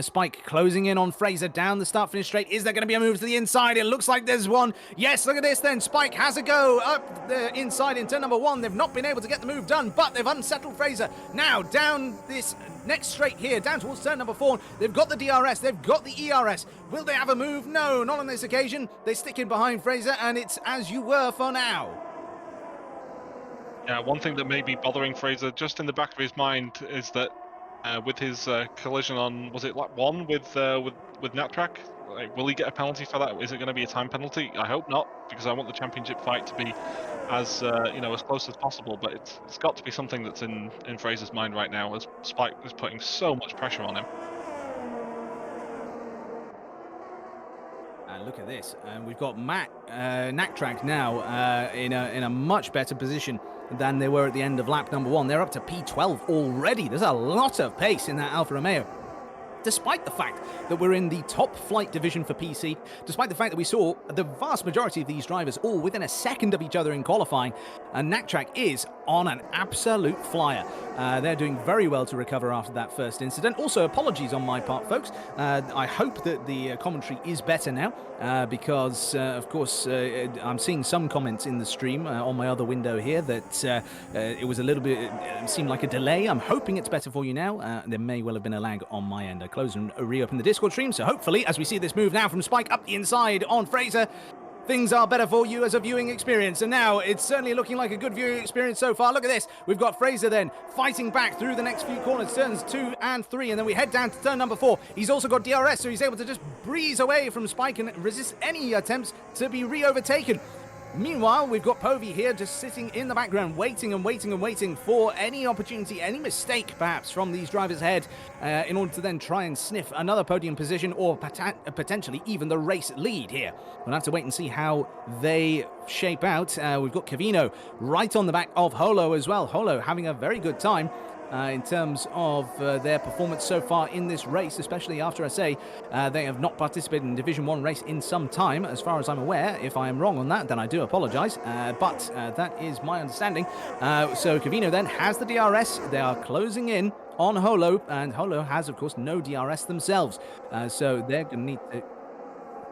Spike closing in on Fraser down the start-finish straight. Is there going to be a move to the inside? It looks like there's one. Yes, look at this then. Spike has a go up the inside in turn number 1. They've not been able to get the move done, but they've unsettled Fraser. Now, down this next straight here, down towards turn number 4. They've got the DRS, they've got the ERS. Will they have a move? No, not on this occasion. They stick in behind Fraser, and it's as you were for now. Yeah, one thing that may be bothering Fraser just in the back of his mind is that with his collision on, was it lap 1 with Nattrack? Like, will he get a penalty for that? Is it going to be a time penalty? I hope not, because I want the championship fight to be as as close as possible. But it's got to be something that's in Fraser's mind right now, as Spike is putting so much pressure on him. And look at this, and we've got Naktrack now in a much better position than they were at the end of lap number 1. They're up to P12 already. There's a lot of pace in that Alfa Romeo. Despite the fact that we're in the top flight division for PC, despite the fact that we saw the vast majority of these drivers all within a second of each other in qualifying, and Naktrack is on an absolute flyer. They're doing very well to recover after that first incident. Also, apologies on my part, folks. I hope that the commentary is better now, because, of course, I'm seeing some comments in the stream on my other window here that it was a little bit, it seemed like a delay. I'm hoping it's better for you now. There may well have been a lag on my end. I close and reopen the Discord stream, so hopefully, as we see this move now from Spike up the inside on Fraser, things are better for you as a viewing experience. And now it's certainly looking like a good viewing experience so far. Look at this. We've got Fraser then fighting back through the next few corners, turns 2 and 3, and then we head down to turn number 4. He's also got DRS, so he's able to just breeze away from Spike and resist any attempts to be re-overtaken. Meanwhile, we've got Povey here just sitting in the background, waiting and waiting and waiting for any opportunity, any mistake perhaps from these drivers ahead in order to then try and sniff another podium position or potentially even the race lead here. We'll have to wait and see how they shape out. We've got Cavino right on the back of Holo as well. Holo having a very good time. In terms of their performance so far in this race, especially after I say they have not participated in Division 1 race in some time, as far as I'm aware. If I am wrong on that, then I do apologise, but that is my understanding. So Cavino then has the DRS. They are closing in on Holo, and Holo has, of course, no DRS themselves. So they're going to need to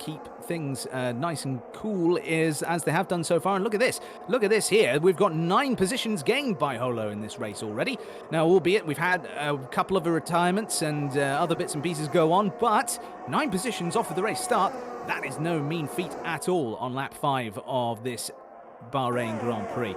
keep things nice and cool as they have done so far. And look at this here. We've got 9 positions gained by Holo in this race already. Now, albeit we've had a couple of retirements and other bits and pieces go on, but 9 positions off of the race start, that is no mean feat at all on lap 5 of this Bahrain Grand Prix.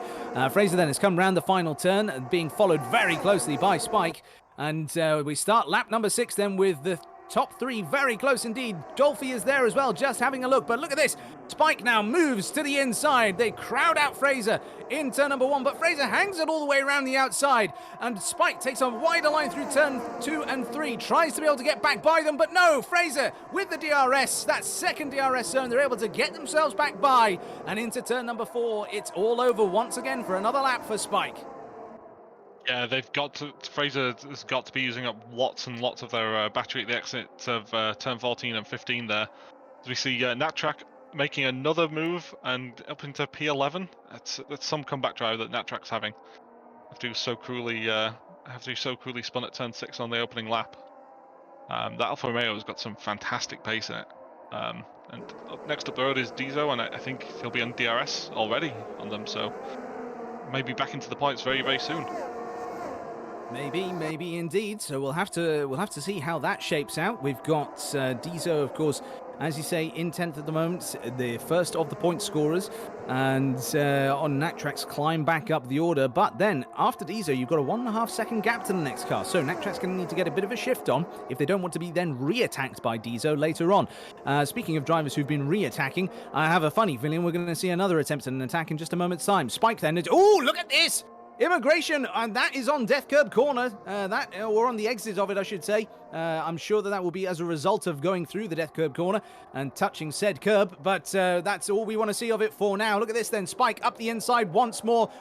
Fraser then has come round the final turn, being followed very closely by Spike, and we start lap number 6 then with the top 3 very close indeed. Dolphy is there as well, just having a look. But look at this. Spike now moves to the inside. They crowd out Fraser in turn number 1, but Fraser hangs it all the way around the outside. And Spike takes a wider line through turn 2 and 3. Tries to be able to get back by them, but no. Fraser with the DRS, that second DRS zone, they're able to get themselves back by. And into turn number 4, it's all over once again for another lap for Spike. Yeah, Fraser has got to be using up lots and lots of their battery at the exit of turn 14 and 15 there. As we see Nattrack making another move and up into P11. That's some comeback drive that Nattrack's having. Have to so cruelly spun at turn 6 on the opening lap. That Alfa Romeo has got some fantastic pace in it. And next up the road is Dizo, and I think he'll be on DRS already on them, so maybe back into the points very, very soon. Maybe indeed. So we'll have to see how that shapes out. We've got Dizo, of course, as you say, in 10th at the moment, the first of the point scorers, and on Nattrack's climb back up the order. But then after Dizo, you've got a 1.5 second gap to the next car. So Nattrack's going to need to get a bit of a shift on if they don't want to be then re-attacked by Dizo later on. Speaking of drivers who've been re-attacking, I have a funny feeling we're going to see another attempt at an attack in just a moment's time. Spike then. Oh, look at this! Immigration, and that is on Death Curb Corner, or on the exit of it, I should say. I'm sure that will be as a result of going through the Death Curb Corner and touching said curb, but that's all we want to see of it for now. Look at this then, Spike up the inside once more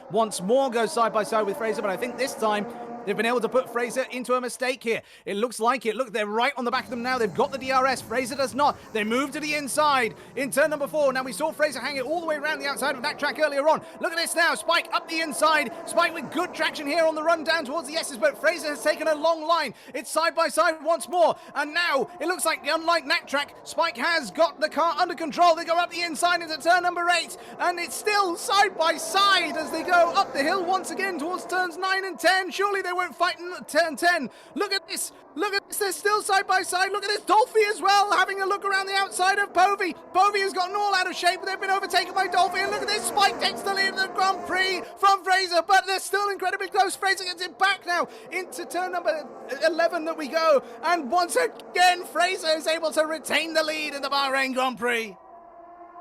goes side by side with Fraser, but I think this time they've been able to put Fraser into a mistake here. It looks like it. Look, they're right on the back of them now. They've got the DRS. Fraser does not. They move to the inside in turn number 4. Now, we saw Fraser hang it all the way around the outside of that track earlier on. Look at this now. Spike up the inside. Spike with good traction here on the run down towards the S's, but Fraser has taken a long line. It's side by side once more. And now, it looks like, unlike Nattrack, Spike has got the car under control. They go up the inside into turn number 8. And it's still side by side as they go up the hill once again towards turns 9 and 10. Surely they won't fight in turn 10. Look at this. Look at this. They're still side by side. Look at this. Dolphy as well, having a look around the outside of Povey. Povey has gotten all out of shape. They've been overtaken by Dolphy. And look at this. Spike takes the lead of the Grand Prix from Fraser, but they're still incredibly close. Fraser gets it back now into turn number 11 that we go. And once again, Fraser is able to retain the lead in the Bahrain Grand Prix.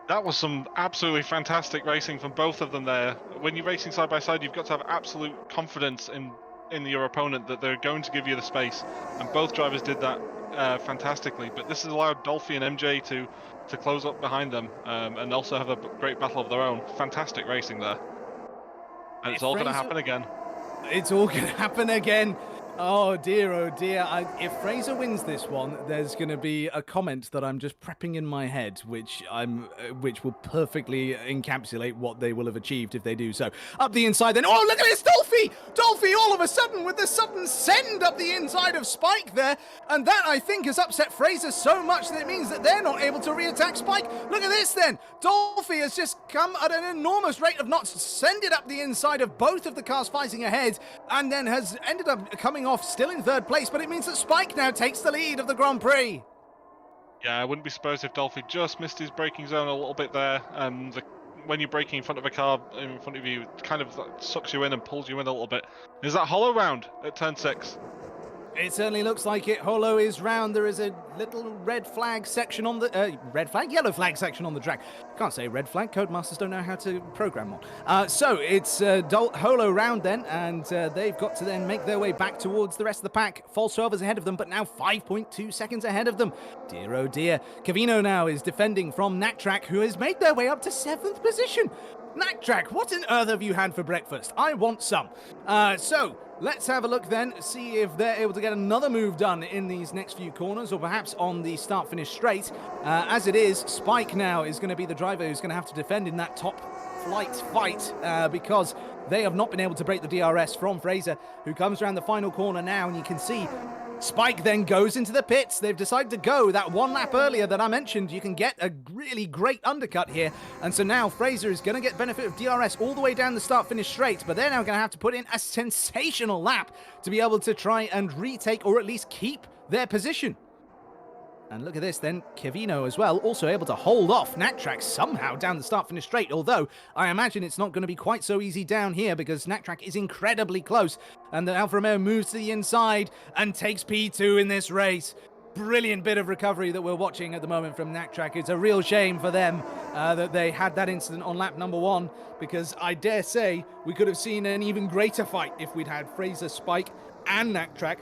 That was some absolutely fantastic racing from both of them there. When you're racing side by side, you've got to have absolute confidence in your opponent that they're going to give you the space, and both drivers did that fantastically. But this has allowed Dolphy and MJ to close up behind them and also have a great battle of their own. Fantastic racing there, and it's all going to happen again. It's all going to happen again. Oh dear. If Fraser wins this one, there's going to be a comment that I'm just prepping in my head, which will perfectly encapsulate what they will have achieved if they do so. Up the inside then. Oh, look at this, Dolphy! Dolphy all of a sudden with the sudden send up the inside of Spike there, and that I think has upset Fraser so much that it means that they're not able to re-attack Spike. Look at this then. Dolphy has just come at an enormous rate of knots, send it up the inside of both of the cars fighting ahead, and then has ended up coming off still in 3rd place, but it means that Spike now takes the lead of the Grand Prix. Yeah, I wouldn't be surprised if Dolphy just missed his braking zone a little bit there. When you're braking in front of a car in front of you, it kind of sucks you in and pulls you in a little bit. Is that hollow round at turn 6? It certainly looks like it. Holo is round. There is a little red flag section on the yellow flag section on the track. Can't say red flag. Codemasters don't know how to program one. So it's Holo round then, and they've got to then make their way back towards the rest of the pack. False 12 is ahead of them, but now 5.2 seconds ahead of them. Dear oh dear. Cavino now is defending from Nattrack, who has made their way up to 7th position. Nattrack, what on earth have you had for breakfast? I want some. So let's have a look then, see if they're able to get another move done in these next few corners, or perhaps on the start-finish straight. As it is, Spike now is going to be the driver who's going to have to defend in that top flight fight, because they have not been able to break the DRS from Fraser, who comes around the final corner now, and you can see Spike then goes into the pits. They've decided to go that one lap earlier that I mentioned. You can get a really great undercut here. And so now Fraser is going to get benefit of DRS all the way down the start-finish straight, but they're now going to have to put in a sensational lap to be able to try and retake or at least keep their position. And look at this then, Cavino as well, also able to hold off Nattrack somehow down the start-finish straight, although I imagine it's not going to be quite so easy down here because Nattrack is incredibly close, and the Alfa Romeo moves to the inside and takes P2 in this race. Brilliant bit of recovery that we're watching at the moment from Nattrack. It's a real shame for them that they had that incident on lap number 1, because I dare say we could have seen an even greater fight if we'd had Fraser, Spike and Nattrack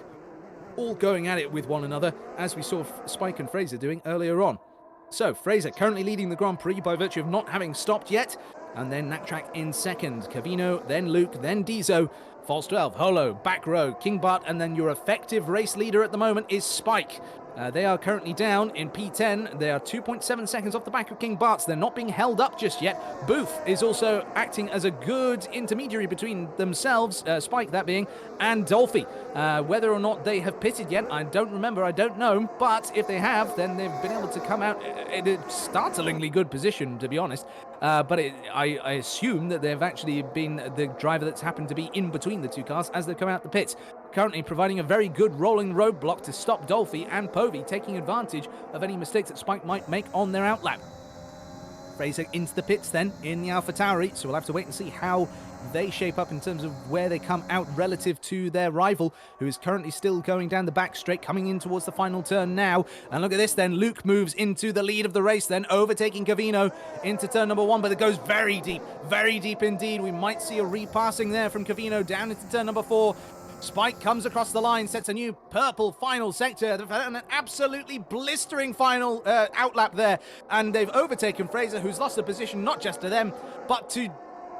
all going at it with one another, as we saw Spike and Fraser doing earlier on. So, Fraser currently leading the Grand Prix by virtue of not having stopped yet, and then Nattrack in second. Cavino, then Luke, then Diesel, False 12, Holo, Back Row, King Bart, and then your effective race leader at the moment is Spike. They are currently down in P10. They are 2.7 seconds off the back of King Bart's. They're not being held up just yet. Booth is also acting as a good intermediary between themselves, Spike that being, and Dolphy. Whether or not they have pitted yet, I don't remember, I don't know. But if they have, then they've been able to come out in a startlingly good position, to be honest. But I assume that they've actually been the driver that's happened to be in between the two cars as they come out the pits. Currently providing a very good rolling roadblock to stop Dolphy and Povey, taking advantage of any mistakes that Spike might make on their outlap. Fraser into the pits then in the AlphaTauri, so we'll have to wait and see how they shape up in terms of where they come out relative to their rival, who is currently still going down the back straight, coming in towards the final turn now. And look at this then, Luke moves into the lead of the race then, overtaking Cavino into turn number 1, but it goes very deep indeed. We might see a repassing there from Cavino down into turn number 4. Spike comes across the line, sets a new purple final sector, and an absolutely blistering final outlap there. And they've overtaken Fraser, who's lost the position not just to them, but to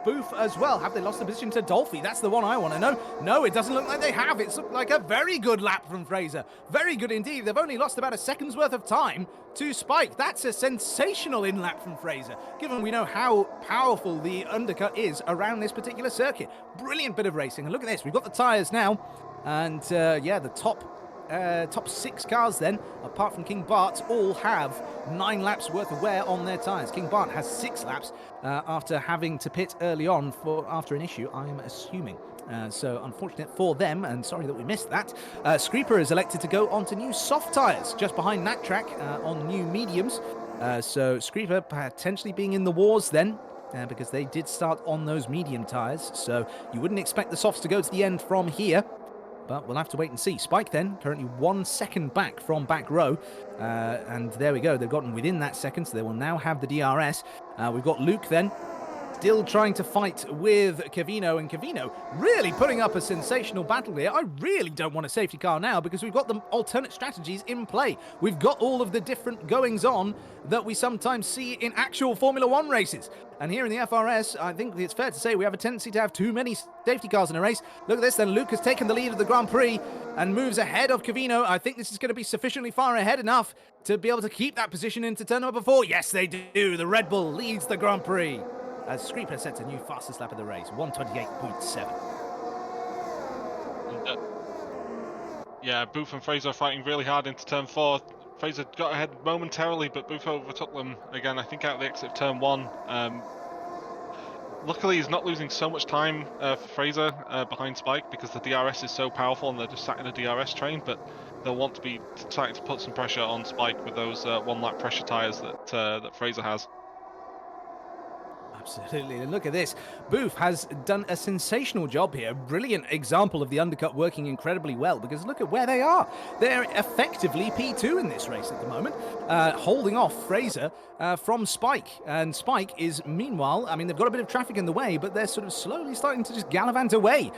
Booth as well. Have they lost the position to Dolphy? That's the one I want to know. No, it doesn't look like they have. It's looked like a very good lap from Fraser. Very good indeed. They've only lost about a second's worth of time to Spike. That's a sensational in-lap from Fraser, given we know how powerful the undercut is around this particular circuit. Brilliant bit of racing. And look at this. We've got the tyres now. And yeah, the top 6 cars then, apart from King Bart, all have 9 laps worth of wear on their tyres. King Bart has 6 laps after having to pit early on after an issue, I'm assuming. So unfortunate for them, and sorry that we missed that. Screeper is elected to go onto new soft tyres, just behind Nattrack on new mediums. So Screeper potentially being in the wars then, because they did start on those medium tyres. So you wouldn't expect the softs to go to the end from here. But we'll have to wait and see. Spike then, currently 1 second back from Back Row. And there we go. They've gotten within that second, so they will now have the DRS. We've got Luke then, still trying to fight with Cavino. And Cavino really putting up a sensational battle here. I really don't want a safety car now because we've got the alternate strategies in play. We've got all of the different goings on that we sometimes see in actual Formula 1 races. And here in the FRS, I think it's fair to say we have a tendency to have too many safety cars in a race. Look at this then, Luke has taken the lead of the Grand Prix and moves ahead of Cavino. I think this is going to be sufficiently far ahead enough to be able to keep that position into turn number 4. Yes, they do. The Red Bull leads the Grand Prix as Screeper sets a new fastest lap of the race, 1:28.7. Yeah, Booth and Fraser are fighting really hard into turn 4. Fraser got ahead momentarily, but Booth overtook them again, I think, out of the exit of turn 1. Luckily, he's not losing so much time for Fraser behind Spike because the DRS is so powerful and they're just sat in a DRS train, but they'll want to be trying to put some pressure on Spike with those 1 lap pressure tyres that Fraser has. Absolutely, and look at this. Booth has done a sensational job here. Brilliant example of the undercut working incredibly well, because look at where they are. They're effectively P2 in this race at the moment, holding off Fraser from Spike. And Spike is, meanwhile, I mean, they've got a bit of traffic in the way, but they're sort of slowly starting to just gallivant away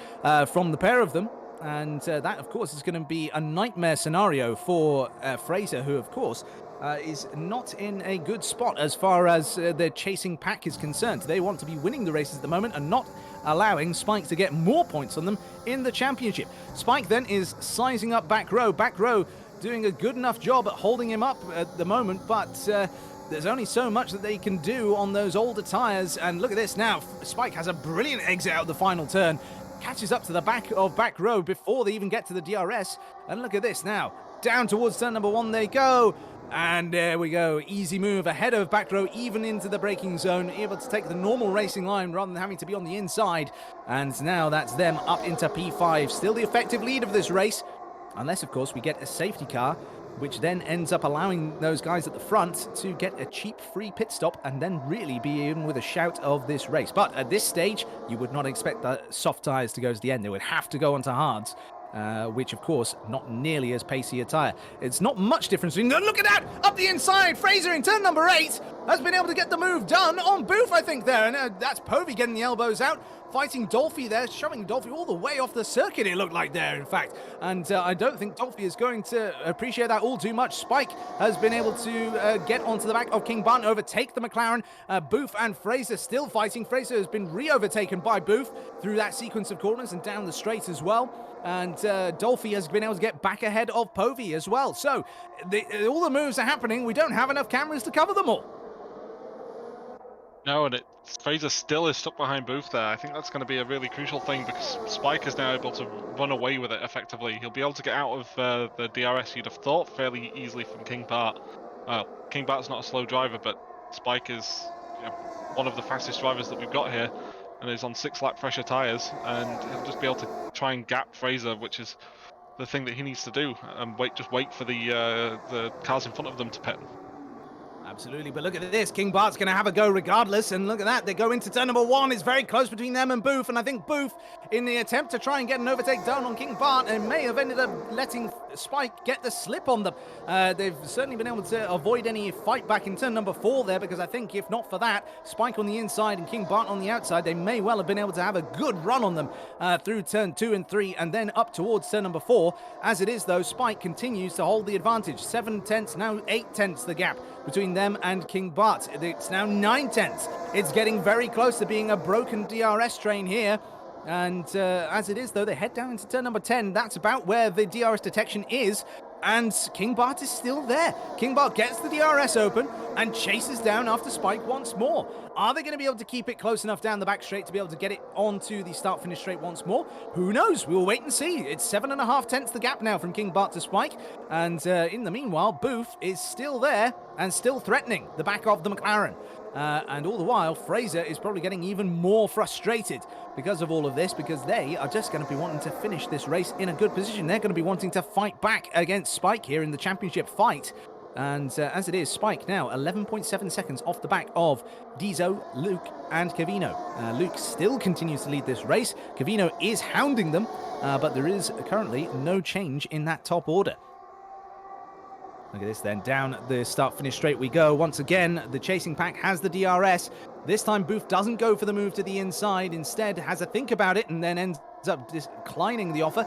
from the pair of them. And that, of course, is going to be a nightmare scenario for Fraser, who, of course, is not in a good spot as far as their chasing pack is concerned. They want to be winning the races at the moment and not allowing Spike to get more points on them in the championship. Spike then is sizing up Back Row. Back Row doing a good enough job at holding him up at the moment, but there's only so much that they can do on those older tyres. And look at this now. Spike has a brilliant exit out of the final turn. Catches up to the back of Back Row before they even get to the DRS. And look at this now. Down towards turn number 1 they go. And there we go. Easy move ahead of Back Row, even into the braking zone. Able to take the normal racing line rather than having to be on the inside. And now that's them up into P5. Still the effective lead of this race. Unless, of course, we get a safety car, which then ends up allowing those guys at the front to get a cheap free pit stop and then really be in with a shout of this race. But at this stage, you would not expect the soft tyres to go to the end. They would have to go onto hards. Which, of course, not nearly as pacey a tyre. It's not much difference between... Look at that! Up the inside! Fraser in turn number 8 has been able to get the move done on Booth, I think, there. And that's Povey getting the elbows out, fighting Dolphy there, shoving Dolphy all the way off the circuit, it looked like there, in fact. And I don't think Dolphy is going to appreciate that all too much. Spike has been able to get onto the back of King Barton, overtake the McLaren. Booth and Fraser still fighting. Fraser has been re-overtaken by Booth through that sequence of corners and down the straight as well. And Dolphy has been able to get back ahead of Povey as well. So all the moves are happening. We don't have enough cameras to cover them all. No, and Fraser still is stuck behind Booth there. I think that's going to be a really crucial thing because Spike is now able to run away with it effectively. He'll be able to get out of the DRS, you'd have thought, fairly easily from King Bart. King Bart's not a slow driver, but Spike is one of the fastest drivers that we've got here. And is on 6-lap pressure tyres, and he'll just be able to try and gap Fraser, which is the thing that he needs to do, and just wait for the cars in front of them to pit. Absolutely, but look at this. King Bart's going to have a go regardless, and look at that. They go into turn number 1. It's very close between them and Booth, and I think Booth, in the attempt to try and get an overtake down on King Bart, and may have ended up letting Spike get the slip on them. They've certainly been able to avoid any fight back in turn number 4 there, because I think if not for that, Spike on the inside and King Bart on the outside, they may well have been able to have a good run on them through turn 2 and 3, and then up towards turn number 4. As it is, though, Spike continues to hold the advantage. 7 tenths, now 8 tenths the gap between them and King Bart. It's now 9 tenths. It's getting very close to being a broken DRS train here. And as it is, though, they head down into turn number 10. That's about where the DRS detection is. And King Bart is still there. King Bart gets the DRS open and chases down after Spike once more. Are they going to be able to keep it close enough down the back straight to be able to get it onto the start-finish straight once more? Who knows? We'll wait and see. It's 7.5 tenths the gap now from King Bart to Spike. And in the meanwhile, Booth is still there and still threatening the back of the McLaren. And all the while, Fraser is probably getting even more frustrated because of all of this, because they are just going to be wanting to finish this race in a good position. They're going to be wanting to fight back against Spike here in the championship fight. And as it is, Spike now 11.7 seconds off the back of Dizo, Luke, and Cavino. Luke still continues to lead this race. Cavino is hounding them, but there is currently no change in that top order. Look at this then, down the start-finish straight we go. Once again, the chasing pack has the DRS. This time, Booth doesn't go for the move to the inside. Instead, has a think about it and then ends up declining the offer.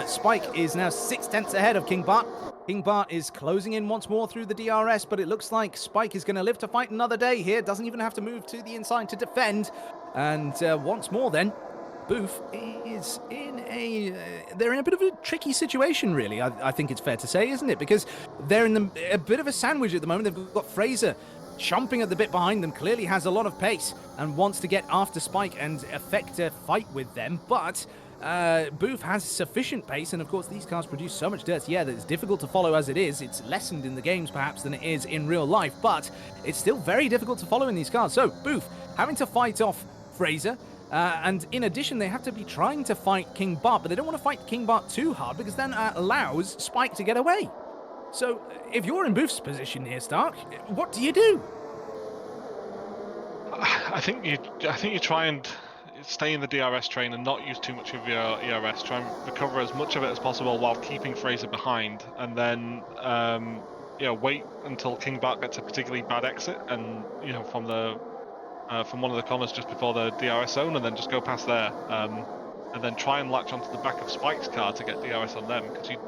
Spike is now 6 tenths ahead of King Bart. King Bart is closing in once more through the DRS, but it looks like Spike is going to live to fight another day here. Doesn't even have to move to the inside to defend. And once more then, Booth is they're in a bit of a tricky situation, really. I think it's fair to say, isn't it? Because they're in a bit of a sandwich at the moment. They've got Fraser chomping at the bit behind them, clearly has a lot of pace and wants to get after Spike and effect a fight with them. But Booth has sufficient pace, and of course these cars produce so much dirt, that it's difficult to follow as it is. It's lessened in the games perhaps than it is in real life, but it's still very difficult to follow in these cars. So Booth having to fight off Fraser. And in addition, they have to be trying to fight King Bart, but they don't want to fight King Bart too hard because then allows Spike to get away. So if you're in Booth's position here, Stark, what do you do? I think you try and stay in the DRS train and not use too much of your ERS. Try and recover as much of it as possible while keeping Fraser behind, and then wait until King Bart gets a particularly bad exit, and from one of the corners just before the DRS zone, and then just go past there. And then try and latch onto the back of Spike's car to get DRS on them, because you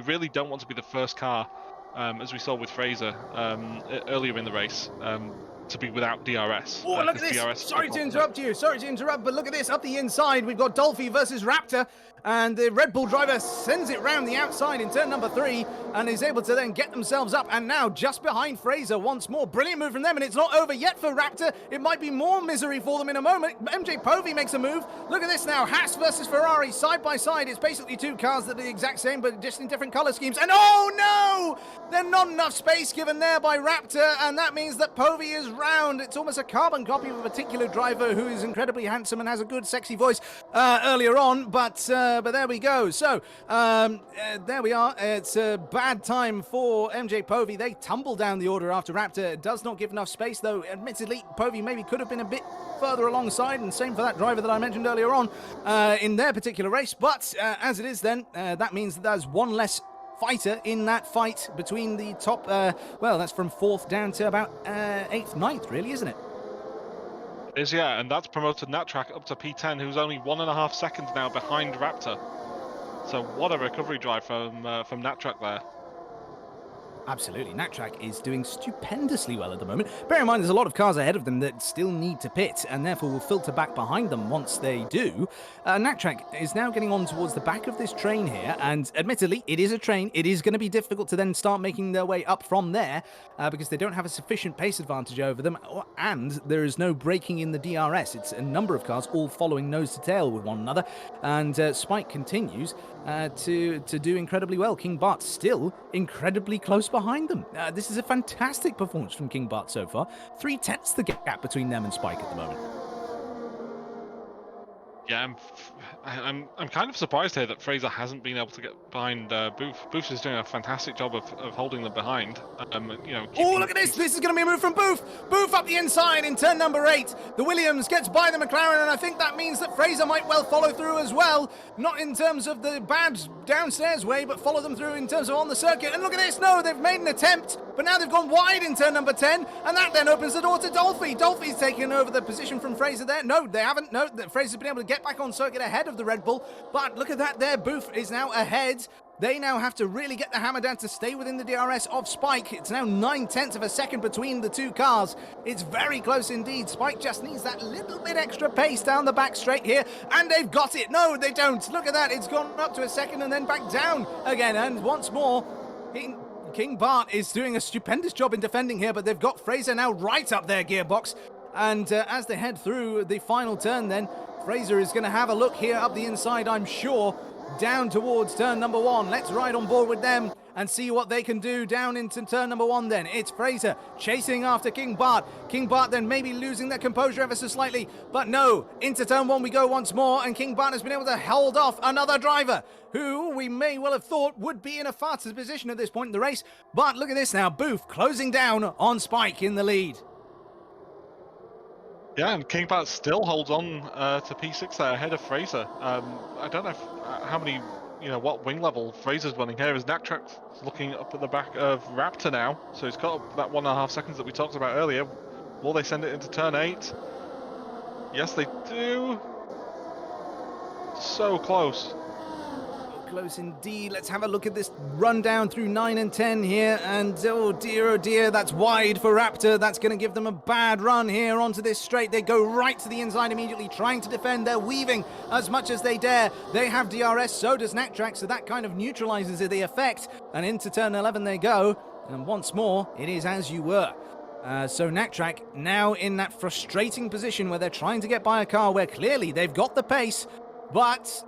really don't want to be the first car, as we saw with Fraser earlier in the race, to be without DRS. Oh, look at this! Sorry to interrupt you. Sorry to interrupt, but look at this. Up the inside, we've got Dolphy versus Raptor, and the Red Bull driver sends it round the outside in turn number 3, and is able to then get themselves up, and now just behind Fraser once more. Brilliant move from them, and it's not over yet for Raptor. It might be more misery for them in a moment. MJ Povey makes a move. Look at this now. Haas versus Ferrari, side by side. It's basically two cars that are the exact same, but just in different color schemes. And oh no! There's not enough space given there by Raptor, and that means that Povey is round. It's almost a carbon copy of a particular driver who is incredibly handsome and has a good, sexy voice earlier on, but there we go. So, there we are. It's a bad time for MJ Povey. They tumble down the order after Raptor. It does not give enough space, though. Admittedly, Povey maybe could have been a bit further alongside, and same for that driver that I mentioned earlier on in their particular race. But as it is then, that means that there's one less fighter in that fight between the top, well, that's from 4th down to about 8th, 9th, really, isn't it? Is, yeah, and that's promoted Nattrack up to P10, who's only 1.5 seconds now behind Raptor. So what a recovery drive from Nattrack there. Absolutely. Nattrack is doing stupendously well at the moment. Bear in mind, there's a lot of cars ahead of them that still need to pit, and therefore will filter back behind them once they do. Nattrack is now getting on towards the back of this train here, and admittedly, it is a train. It is going to be difficult to then start making their way up from there, because they don't have a sufficient pace advantage over them, and there is no braking in the DRS. It's a number of cars all following nose to tail with one another, and Spike continues to do incredibly well. King Bart still incredibly close behind them. This is a fantastic performance from King Bart so far. 3/10 the gap between them and Spike at the moment. Yeah, I'm kind of surprised here that Fraser hasn't been able to get behind Booth. Booth is doing a fantastic job of holding them behind. Oh, look at this! This is going to be a move from Booth. Booth up the inside in turn number 8. The Williams gets by the McLaren, and I think that means that Fraser might well follow through as well. Not in terms of the bad downstairs way, but follow them through in terms of on the circuit. And look at this! No, they've made an attempt, but now they've gone wide in turn number 10, and that then opens the door to Dolphy. Dolphy's taken over the position from Fraser there. No, they haven't. No, Fraser's been able to get back on circuit ahead of the Red Bull, but look at that there. Booth is now ahead. They now have to really get the hammer down to stay within the DRS of Spike. It's now 9/10 of a second between the two cars. It's very close indeed. Spike just needs that little bit extra pace down the back straight here, and they've got it. No, they don't. Look at that. It's gone up to a second and then back down again, and once more, King Bart is doing a stupendous job in defending here, but they've got Fraser now right up their gearbox, and as they head through the final turn then, Fraser is going to have a look here up the inside, I'm sure, down towards turn number 1. Let's ride on board with them and see what they can do down into turn number 1 then. It's Fraser chasing after King Bart. King Bart then maybe losing their composure ever so slightly, but no, into turn 1 we go once more, and King Bart has been able to hold off another driver who we may well have thought would be in a faster position at this point in the race. But look at this now, Booth closing down on Spike in the lead. Yeah, and King Bart still holds on to P6 there ahead of Fraser. I don't know how many, what wing level Fraser's running here. As Nattrack's looking up at the back of Raptor now, so he's got up that 1.5 seconds that we talked about earlier. Will they send it into turn 8? Yes, they do. So close. Close indeed. Let's have a look at this rundown through 9 and 10 here, and oh dear, that's wide for Raptor. That's going to give them a bad run here onto this straight. They go right to the inside immediately, trying to defend. They're weaving as much as they dare. They have DRS, so does Nattrack, so that kind of neutralizes the effect, and into turn 11 they go, and once more it is as you were. So Nattrack now in that frustrating position where they're trying to get by a car where clearly they've got the pace, but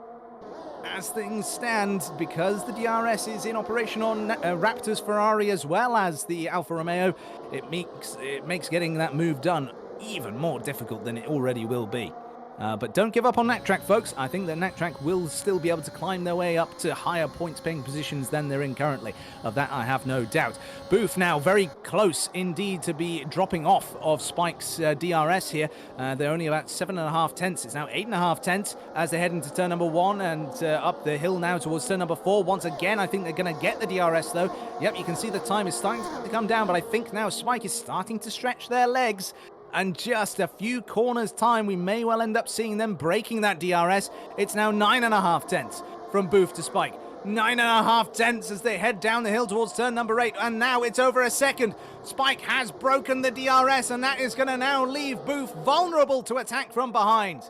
as things stand, because the DRS is in operation on Raptor's Ferrari as well as the Alfa Romeo, it makes getting that move done even more difficult than it already will be. But don't give up on Nat-Track, folks. I think that Nat-Track will still be able to climb their way up to higher points-paying positions than they're in currently. Of that, I have no doubt. Booth now very close indeed to be dropping off of Spike's DRS here. They're only about 7.5 tenths. It's now 8.5 tenths as they head into turn number 1 and up the hill now towards turn number 4. Once again, I think they're going to get the DRS, though. Yep, you can see the time is starting to come down, but I think now Spike is starting to stretch their legs. And just a few corners time, we may well end up seeing them breaking that DRS. It's now 9.5 tenths from Booth to Spike. 9.5 tenths as they head down the hill towards turn number 8. And now it's over a second. Spike has broken the DRS, and that is going to now leave Booth vulnerable to attack from behind.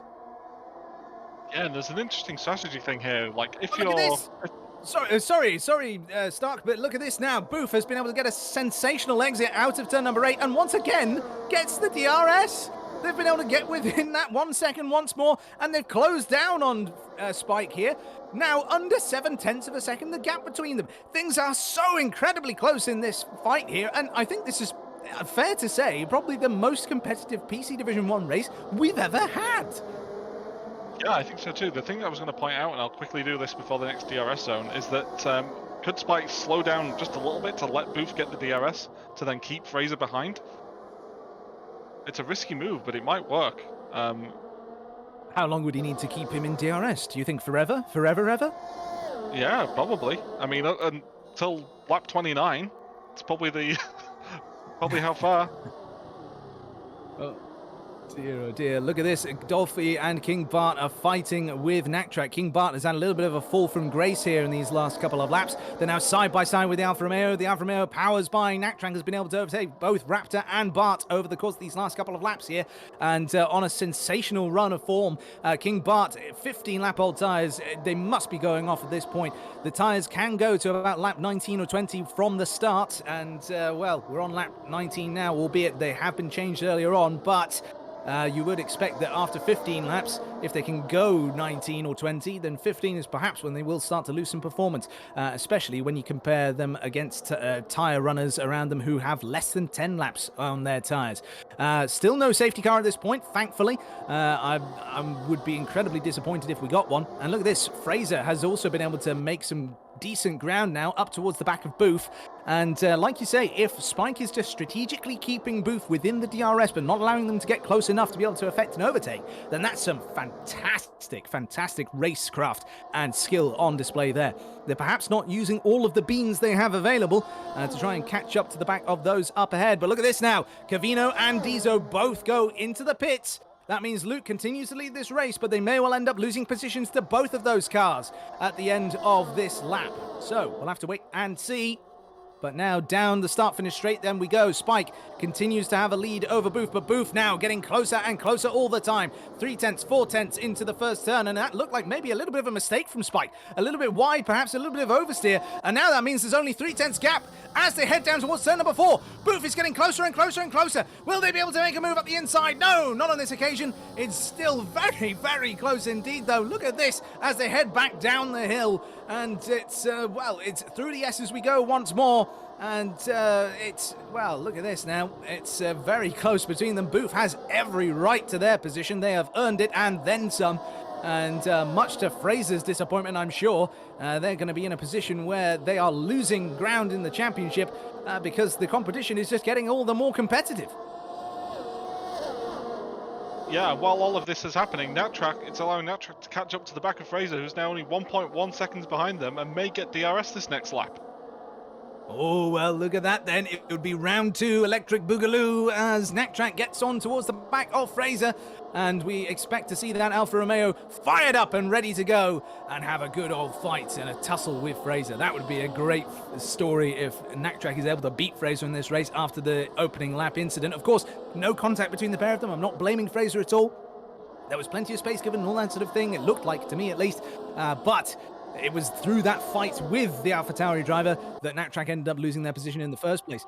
Yeah, and there's an interesting strategy thing here. Like, if Look at you're... this. Sorry, Stark, but look at this now. Booth has been able to get a sensational exit out of turn number 8, and once again gets the DRS. They've been able to get within that 1 second once more, and they've closed down on Spike here. Now under 7 tenths of a second, the gap between them. Things are so incredibly close in this fight here, and I think this is fair to say probably the most competitive PC Division 1 race we've ever had. Yeah, I think so too. The thing I was going to point out, and I'll quickly do this before the next DRS zone, is that could Spike slow down just a little bit to let Booth get the DRS to then keep Fraser behind? It's a risky move, but it might work. How long would he need to keep him in DRS? Do you think forever? Forever, ever? Yeah, probably. I mean, until lap 29, it's probably the probably how far. Oh dear, look at this. Dolphy and King Bart are fighting with Nat-Track. King Bart has had a little bit of a fall from grace here in these last couple of laps. They're now side by side with the Alfa Romeo. The Alfa Romeo powers by. Nat-Track has been able to overtake both Raptor and Bart over the course of these last couple of laps here. And on a sensational run of form, King Bart, 15 lap old tyres, they must be going off at this point. The tyres can go to about lap 19 or 20 from the start. And, well, we're on lap 19 now, albeit they have been changed earlier on, but... you would expect that after 15 laps, if they can go 19 or 20, then 15 is perhaps when they will start to lose some performance, especially when you compare them against tyre runners around them who have less than 10 laps on their tyres. Still no safety car at this point, thankfully. I would be incredibly disappointed if we got one. And look at this, Fraser has also been able to make some decent ground now up towards the back of Booth. And like you say, if Spike is just strategically keeping Booth within the DRS but not allowing them to get close enough to be able to effect an overtake, then that's some fantastic racecraft and skill on display there. They're perhaps not using all of the beans they have available to try and catch up to the back of those up ahead. But look at this now. Cavino and Dizo both go into the pits. That means Luke continues to lead this race, but they may well end up losing positions to both of those cars at the end of this lap. So we'll have to wait and see. But now down the start-finish straight, then we go. Spike continues to have a lead over Booth, but Booth now getting closer and closer all the time. 3 tenths, 4 tenths into the first turn, and that looked like maybe a little bit of a mistake from Spike. A little bit wide, perhaps a little bit of oversteer, and now that means there's only 3 tenths gap as they head down towards turn number 4. Booth is getting closer and closer and closer. Will they be able to make a move up the inside? No, not on this occasion. It's still very close indeed, though. Look at this as they head back down the hill, and it's, it's through the S as we go once more. And look at this now. It's very close between them. Booth has every right to their position. They have earned it and then some. And much to Fraser's disappointment, I'm sure, they're going to be in a position where they are losing ground in the championship because the competition is just getting all the more competitive. Yeah, while all of this is happening, it's allowing Nat-Track to catch up to the back of Fraser, who's now only 1.1 seconds behind them and may get DRS this next lap. Oh, well, look at that then. It would be round 2, Electric Boogaloo, as Nat-Track gets on towards the back of Fraser. And we expect to see that Alfa Romeo fired up and ready to go and have a good old fight and a tussle with Fraser. That would be a great story if Nat-Track is able to beat Fraser in this race after the opening lap incident. Of course, no contact between the pair of them. I'm not blaming Fraser at all. There was plenty of space given and all that sort of thing, it looked like, to me at least. But it was through that fight with the AlphaTauri driver that NatTrack ended up losing their position in the first place.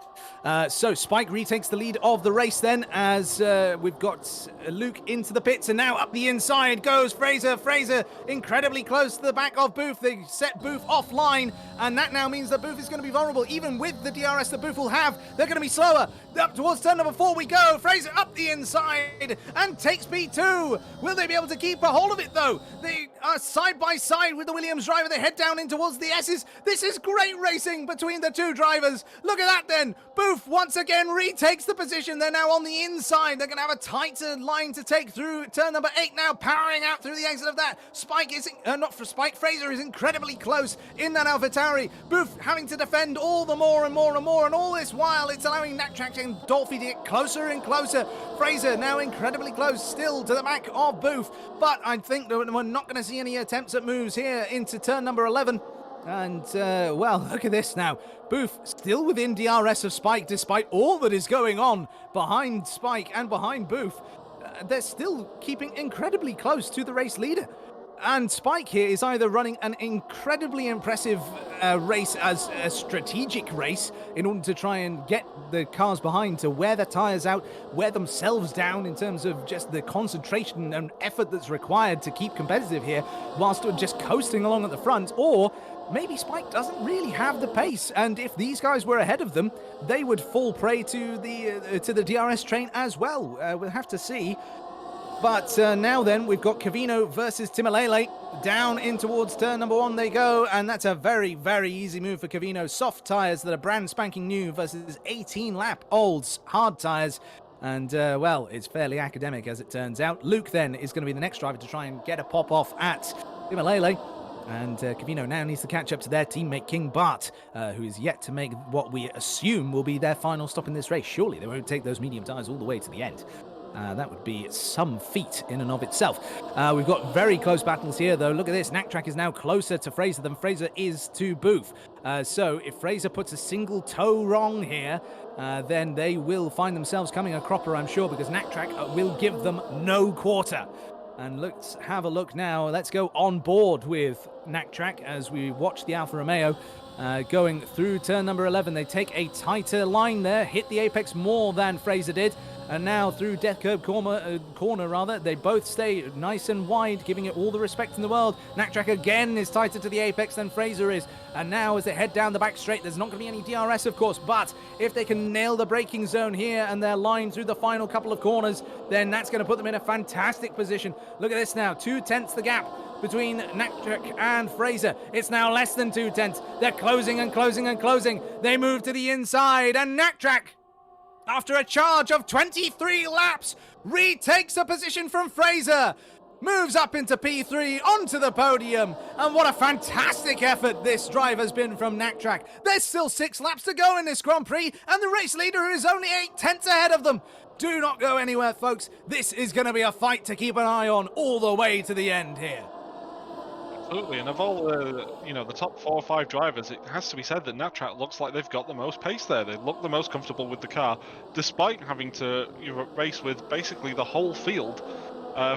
So Spike retakes the lead of the race then, as we've got Luke into the pits, and now up the inside goes Fraser. Fraser incredibly close to the back of Booth. They set Booth offline, and that now means that Booth is going to be vulnerable. Even with the DRS that Booth will have, they're going to be slower. Up towards turn number 4 we go. Fraser up the inside and takes P2. Will they be able to keep a hold of it though? They are side by side with the Williams driver. They head down in towards the S's. This is great racing between the two drivers. Look at that then. Booth once again retakes the position. They're now on the inside. They're going to have a tighter line to take through turn number 8 now, powering out through the exit of that. Spike is, not for Spike, Fraser is incredibly close in that AlphaTauri. Booth having to defend all the more and more and more, and all this while it's allowing NatTrack and Dolphy to get closer and closer. Fraser now incredibly close still to the back of Booth, but I think that we're not going to see any attempts at moves here into turn number 11. And, well, look at this now. Booth still within DRS of Spike, despite all that is going on behind Spike and behind Booth. They're still keeping incredibly close to the race leader. And Spike here is either running an incredibly impressive race as a strategic race in order to try and get the cars behind to wear their tyres out, wear themselves down in terms of just the concentration and effort that's required to keep competitive here, whilst just coasting along at the front, or maybe Spike doesn't really have the pace, and if these guys were ahead of them, they would fall prey to the DRS train as well. We'll have to see. But now then, we've got Cavino versus Timalele. Down in towards turn number 1 they go, and that's a very, very easy move for Cavino. Soft tyres that are brand spanking new versus 18-lap olds, hard tyres. And, well, it's fairly academic as it turns out. Luke then is going to be the next driver to try and get a pop-off at Timalele. And Cavino now needs to catch up to their teammate King Bart, who is yet to make what we assume will be their final stop in this race. Surely they won't take those medium tyres all the way to the end. That would be some feat in and of itself. We've got very close battles here, though. Look at this. NatTrack is now closer to Fraser than Fraser is to Booth. So if Fraser puts a single toe wrong here, then they will find themselves coming a cropper, I'm sure, because NatTrack will give them no quarter. And let's have a look now. Let's go on board with NatTrack as we watch the Alfa Romeo going through turn number 11. They take a tighter line there, hit the apex more than Fraser did. And now through Death Curb corner, they both stay nice and wide, giving it all the respect in the world. NatTrack again is tighter to the apex than Fraser is. And now as they head down the back straight, there's not going to be any DRS, of course, but if they can nail the braking zone here and their line through the final couple of corners, then that's going to put them in a fantastic position. Look at this now, 2/10 the gap between NatTrack and Fraser. It's now less than 2/10. They're closing and closing and closing. They move to the inside, and NatTrack, after a charge of 23 laps, retakes a position from Fraser, moves up into P3, onto the podium, and what a fantastic effort this driver's been from NatTrack. There's still 6 laps to go in this Grand Prix, and the race leader is only 8/10 ahead of them. Do not go anywhere, folks. This is going to be a fight to keep an eye on all the way to the end here. Absolutely, and of all the top 4 or 5 drivers, it has to be said that NatTrack looks like they've got the most pace there. They look the most comfortable with the car, despite having to race with basically the whole field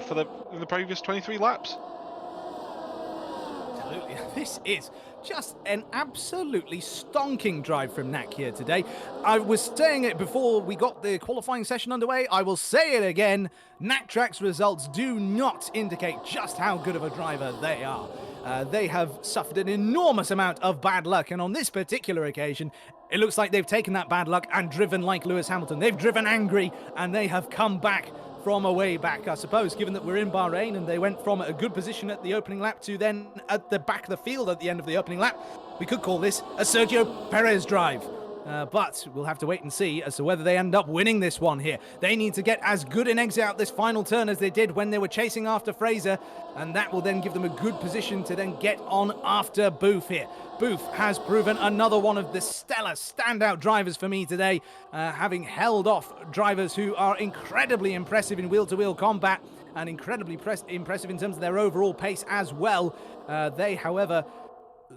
for the previous 23 laps. Absolutely, this is just an absolutely stonking drive from Nak here today. I was saying it before we got the qualifying session underway. I will say it again. NatTrack's results do not indicate just how good of a driver they are. They have suffered an enormous amount of bad luck, and on this particular occasion, it looks like they've taken that bad luck and driven like Lewis Hamilton. They've driven angry, and they have come back from a way back, I suppose, given that we're in Bahrain and they went from a good position at the opening lap to then at the back of the field at the end of the opening lap. We could call this a Sergio Perez drive. But we'll have to wait and see as to whether they end up winning this one here. They need to get as good an exit out this final turn as they did when they were chasing after Fraser, and that will then give them a good position to then get on after Booth here. Booth has proven another one of the stellar standout drivers for me today, having held off drivers who are incredibly impressive in wheel-to-wheel combat and incredibly impressive in terms of their overall pace as well. They, however,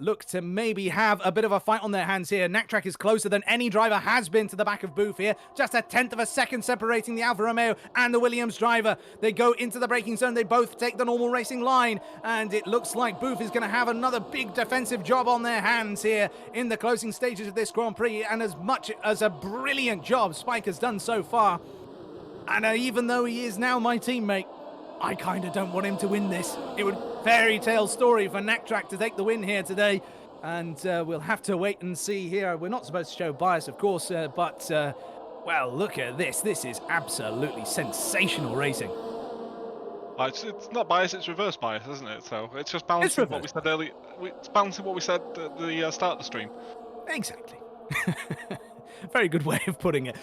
look to maybe have a bit of a fight on their hands here. Naktrack is closer than any driver has been to the back of Booth here. Just a tenth of a second separating the Alfa Romeo and the Williams driver. They go into the braking zone. They both take the normal racing line. And it looks like Booth is going to have another big defensive job on their hands here in the closing stages of this Grand Prix. And as much as a brilliant job Spike has done so far, and even though he is now my teammate, I kind of don't want him to win this. It would fairy tale story for Naktrack to take the win here today. And we'll have to wait and see here. We're not supposed to show bias, of course, but, well, look at this. This is absolutely sensational racing. It's not bias, it's reverse bias, isn't it? So it's just balancing what we said earlier. It's balancing what we said at the start of the stream. Exactly. Very good way of putting it.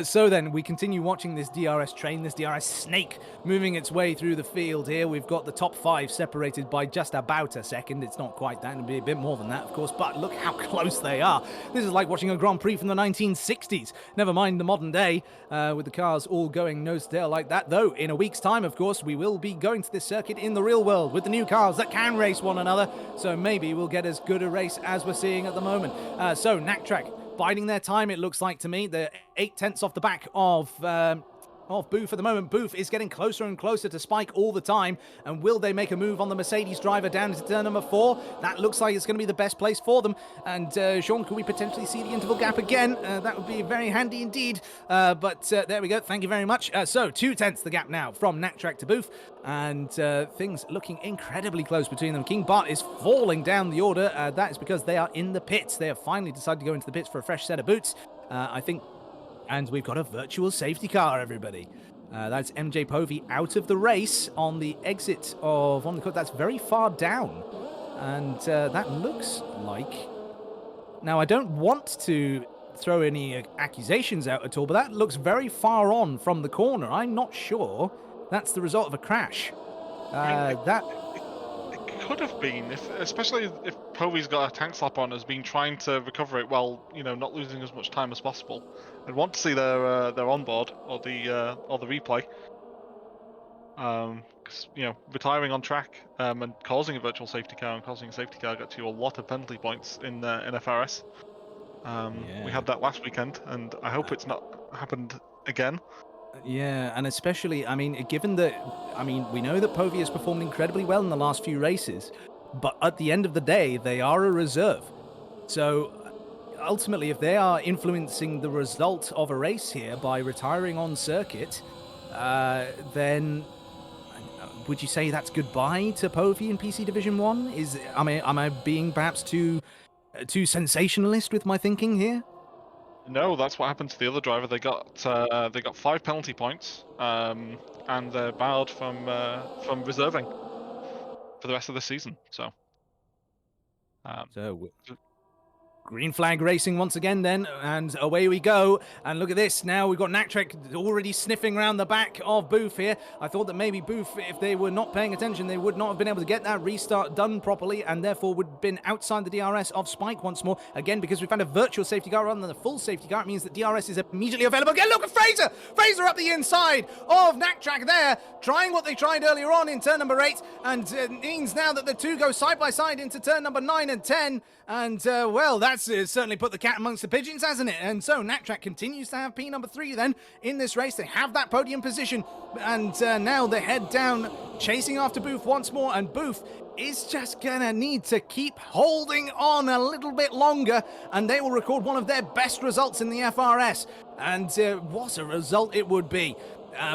So then we continue watching this DRS train, this DRS snake moving its way through the field here. We've got the top 5 separated by just about a second. It's not quite that, it'll be a bit more than that, of course, but look how close they are. This is like watching a Grand Prix from the 1960s. Never mind the modern day, with the cars all going nose to tail like that. Though, in a week's time, of course, we will be going to this circuit in the real world with the new cars that can race one another. So maybe we'll get as good a race as we're seeing at the moment. So, Naktrack biding their time, it looks like to me. They're 8 tenths off the back of Booth at the moment. Booth is getting closer and closer to Spike all the time. And will they make a move on the Mercedes driver down into turn number 4? That looks like it's going to be the best place for them. And Sean, could we potentially see the interval gap again? That would be very handy indeed. But there we go. Thank you very much. So 2 tenths the gap now from Naktrack to Booth. And things looking incredibly close between them. King Bart is falling down the order. That is because they are in the pits. They have finally decided to go into the pits for a fresh set of boots. I think. And we've got a virtual safety car, everybody. That's MJ Povey out of the race on the exit of on the cut. That's very far down. And that looks like... Now, I don't want to throw any accusations out at all, but that looks very far on from the corner. I'm not sure that's the result of a crash. It could have been, especially if Povey's got a tank slap on, has been trying to recover it while not losing as much time as possible. I'd want to see their onboard or the replay, because retiring on track and causing a virtual safety car and causing a safety car gets you a lot of penalty points in FRS. We had that last weekend, and I hope it's not happened again. Yeah, and especially, I mean, given that, we know that Povey has performed incredibly well in the last few races, but at the end of the day, they are a reserve. So, ultimately, if they are influencing the result of a race here by retiring on circuit, then would you say that's goodbye to Povey in PC Division 1? Am I being perhaps too sensationalist with my thinking here? No, that's what happened to the other driver. They got 5 penalty points, and they're barred from reserving for the rest of the season. So, green flag racing once again then, and away we go. And look at this, now we've got Naktrack already sniffing around the back of Booth here. I thought that maybe Booth, if they were not paying attention, they would not have been able to get that restart done properly, and therefore would have been outside the DRS of Spike once more. Again, because we found a virtual safety car rather than a full safety car, it means that DRS is immediately available. Again, look at Fraser! Fraser up the inside of Naktrack there, trying what they tried earlier on in turn number 8, and it means now that the two go side by side into turn number 9 and 10, and well, that's certainly put the cat amongst the pigeons, hasn't it? And so Naktrack continues to have P number 3 then in this race. They have that podium position, and now they head down, chasing after Booth once more, and Booth is just gonna need to keep holding on a little bit longer, and they will record one of their best results in the FRS. And what a result it would be.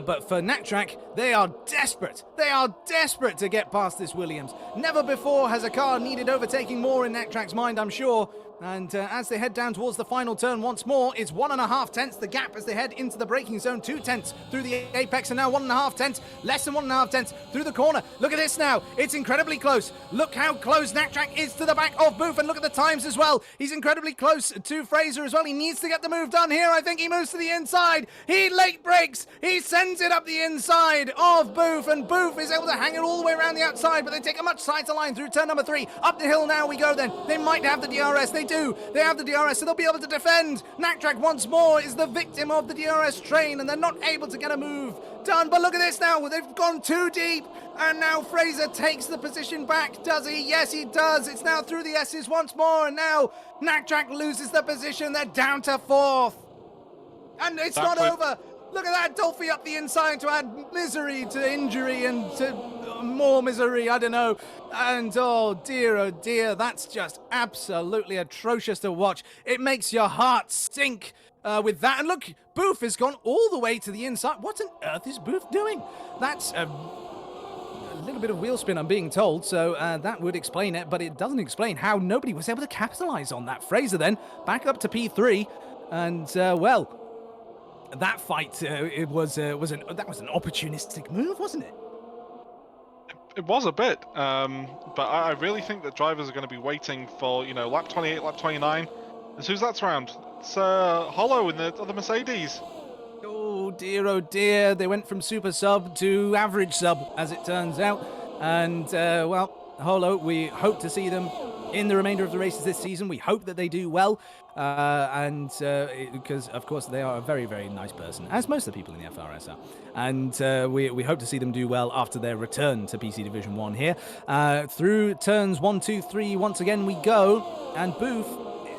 But for Naktrack, they are desperate. They are desperate to get past this Williams. Never before has a car needed overtaking more in Naktrack's mind, I'm sure. And as they head down towards the final turn once more, it's 1.5 tenths the gap as they head into the braking zone. 2 tenths through the apex, and now 1.5 tenths, less than 1.5 tenths through the corner. Look at this now. It's incredibly close. Look how close Naktrack is to the back of Booth, and look at the times as well. He's incredibly close to Fraser as well. He needs to get the move done here. I think he moves to the inside. He late brakes. He sends it up the inside of Booth, and Booth is able to hang it all the way around the outside, but they take a much tighter line through turn number 3. Up the hill now we go then. They might have the DRS. They do. They have the DRS, so they'll be able to defend. Naktrack once more is the victim of the DRS train, and they're not able to get a move done. But look at this now. They've gone too deep, and now Fraser takes the position back. Does he? Yes, he does. It's now through the S's once more, and now Naktrack loses the position. They're down to 4th. And it's not over. Look at that, Dolphy up the inside to add misery to injury and to more misery, I don't know. And oh dear, that's just absolutely atrocious to watch. It makes your heart sink with that. And look, Booth has gone all the way to the inside. What on earth is Booth doing? That's a little bit of wheel spin, I'm being told, so that would explain it, but it doesn't explain how nobody was able to capitalize on that. Fraser then back up to P3, and well, that fight that was an opportunistic move, wasn't it? It was a bit, but I really think that drivers are going to be waiting for, lap 28, lap 29. And who's that's around? It's Hollow in the other Mercedes. Oh dear, they went from super sub to average sub, as it turns out. And, well, Holo, we hope to see them in the remainder of the races this season. We hope that they do well, because, of course, they are a very, very nice person, as most of the people in the FRS are. And we hope to see them do well after their return to PC Division 1 here. Through turns 1, 2, 3, once again we go, and Booth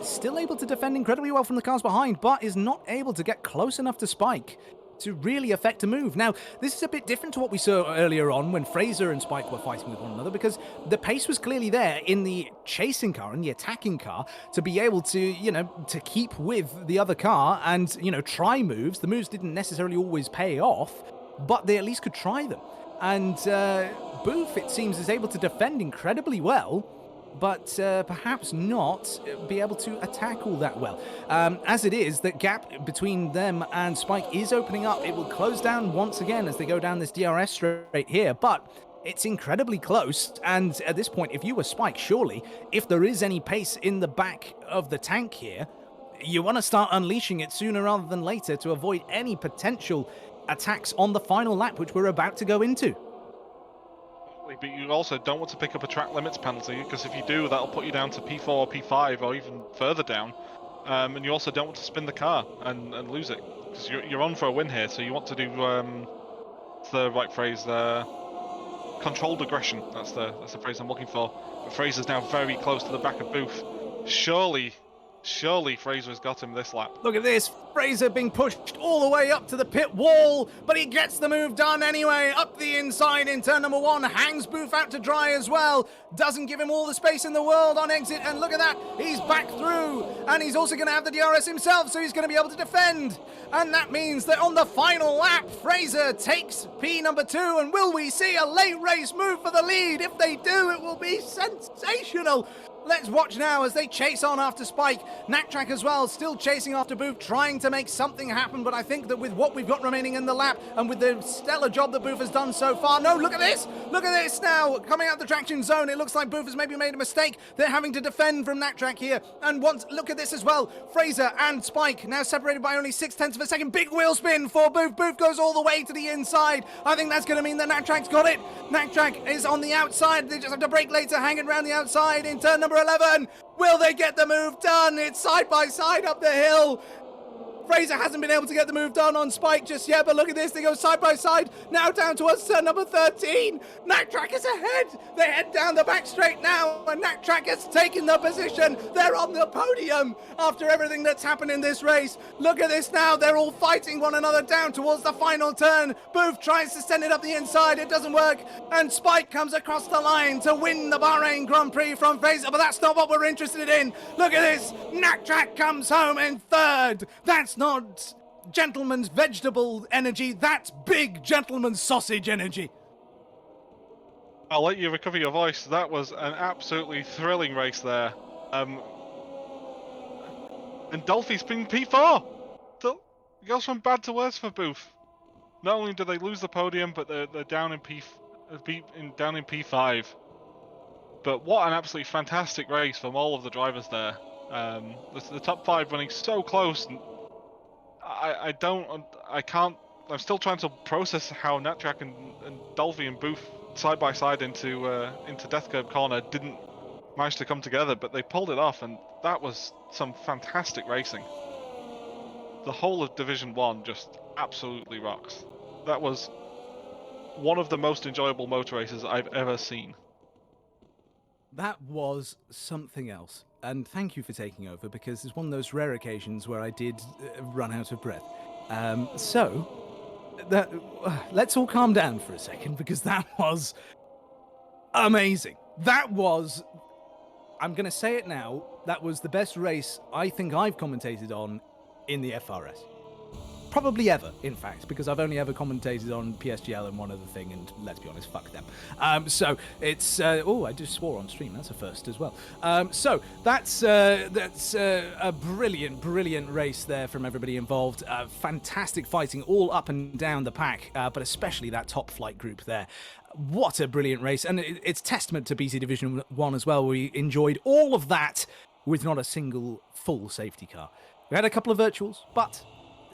is still able to defend incredibly well from the cars behind, but is not able to get close enough to Spike to really affect a move. Now, this is a bit different to what we saw earlier on when Fraser and Spike were fighting with one another, because the pace was clearly there in the chasing car and the attacking car to be able to, to keep with the other car and, try moves. The moves didn't necessarily always pay off, but they at least could try them. And Booth, it seems, is able to defend incredibly well, but perhaps not be able to attack all that well. As it is, the gap between them and Spike is opening up. It will close down once again as they go down this DRS straight here, but it's incredibly close, and at this point, if you were Spike, surely, if there is any pace in the back of the tank here, you want to start unleashing it sooner rather than later to avoid any potential attacks on the final lap, which we're about to go into. But you also don't want to pick up a track limits penalty, because if you do, that'll put you down to P4 or P5 or even further down. And you also don't want to spin the car and lose it, because you're on for a win here. So you want to do what's the right phrase? Controlled aggression. That's the phrase I'm looking for. But Fraser's now very close to the back of Booth. Surely Fraser has got him this lap. Look at this, Fraser being pushed all the way up to the pit wall, but he gets the move done anyway. Up the inside in turn number 1, hangs Booth out to dry as well. Doesn't give him all the space in the world on exit, and look at that, he's back through, and he's also going to have the DRS himself, so he's going to be able to defend. And that means that on the final lap, Fraser takes P number 2, and will we see a late race move for the lead? If they do, it will be sensational. Let's watch now as they chase on after Spike. Naktrack as well, still chasing after Booth, trying to make something happen, but I think that with what we've got remaining in the lap, and with the stellar job that Booth has done so far, no, look at this now, coming out the traction zone, it looks like Booth has maybe made a mistake. They're having to defend from Naktrack here, and look at this as well, Fraser and Spike now separated by only 0.6 of a second. Big wheel spin for Booth. Booth goes all the way to the inside. I think that's going to mean that Naktrack's got it. Naktrack is on the outside, they just have to brake later, hanging around the outside in turn number 11. Will they get the move done? It's side by side up the hill. Fraser hasn't been able to get the move done on Spike just yet, but look at this, they go side by side, now down towards turn number 13. Naktrack is ahead. They head down the back straight now, and Naktrack has taken the position. They're on the podium after everything that's happened in this race. Look at this now, they're all fighting one another down towards the final turn. Booth tries to send it up the inside, it doesn't work, and Spike comes across the line to win the Bahrain Grand Prix from Fraser, but that's not what we're interested in. Look at this, Naktrack comes home in 3rd. That's not gentleman's vegetable energy, that's big gentleman's sausage energy. I'll let you recover your voice. That was an absolutely thrilling race there. And Dolphy's been P4. So it goes from bad to worse for Booth. Not only do they lose the podium, but they're down in P5. But what an absolutely fantastic race from all of the drivers there. The top 5 running so close. And I'm still trying to process how Naktrack and Dolphy and Booth side by side into Death Curb Corner didn't managed to come together, but they pulled it off, and that was some fantastic racing. The whole of Division 1 just absolutely rocks. That was one of the most enjoyable motor races I've ever seen. That was something else. And thank you for taking over, because it's one of those rare occasions where I did run out of breath. Let's all calm down for a second, because that was amazing. That was, I'm going to say it now, that was the best race I think I've commentated on in the FRS. Probably ever, in fact, because I've only ever commentated on PSGL and one other thing, and let's be honest, fuck them. So it's I just swore on stream. That's a first as well. So that's a brilliant race there from everybody involved. Fantastic fighting all up and down the pack, but especially that top flight group there. What a brilliant race, and it's testament to PC Division 1 as well. We enjoyed all of that with not a single full safety car. We had a couple of virtuals, but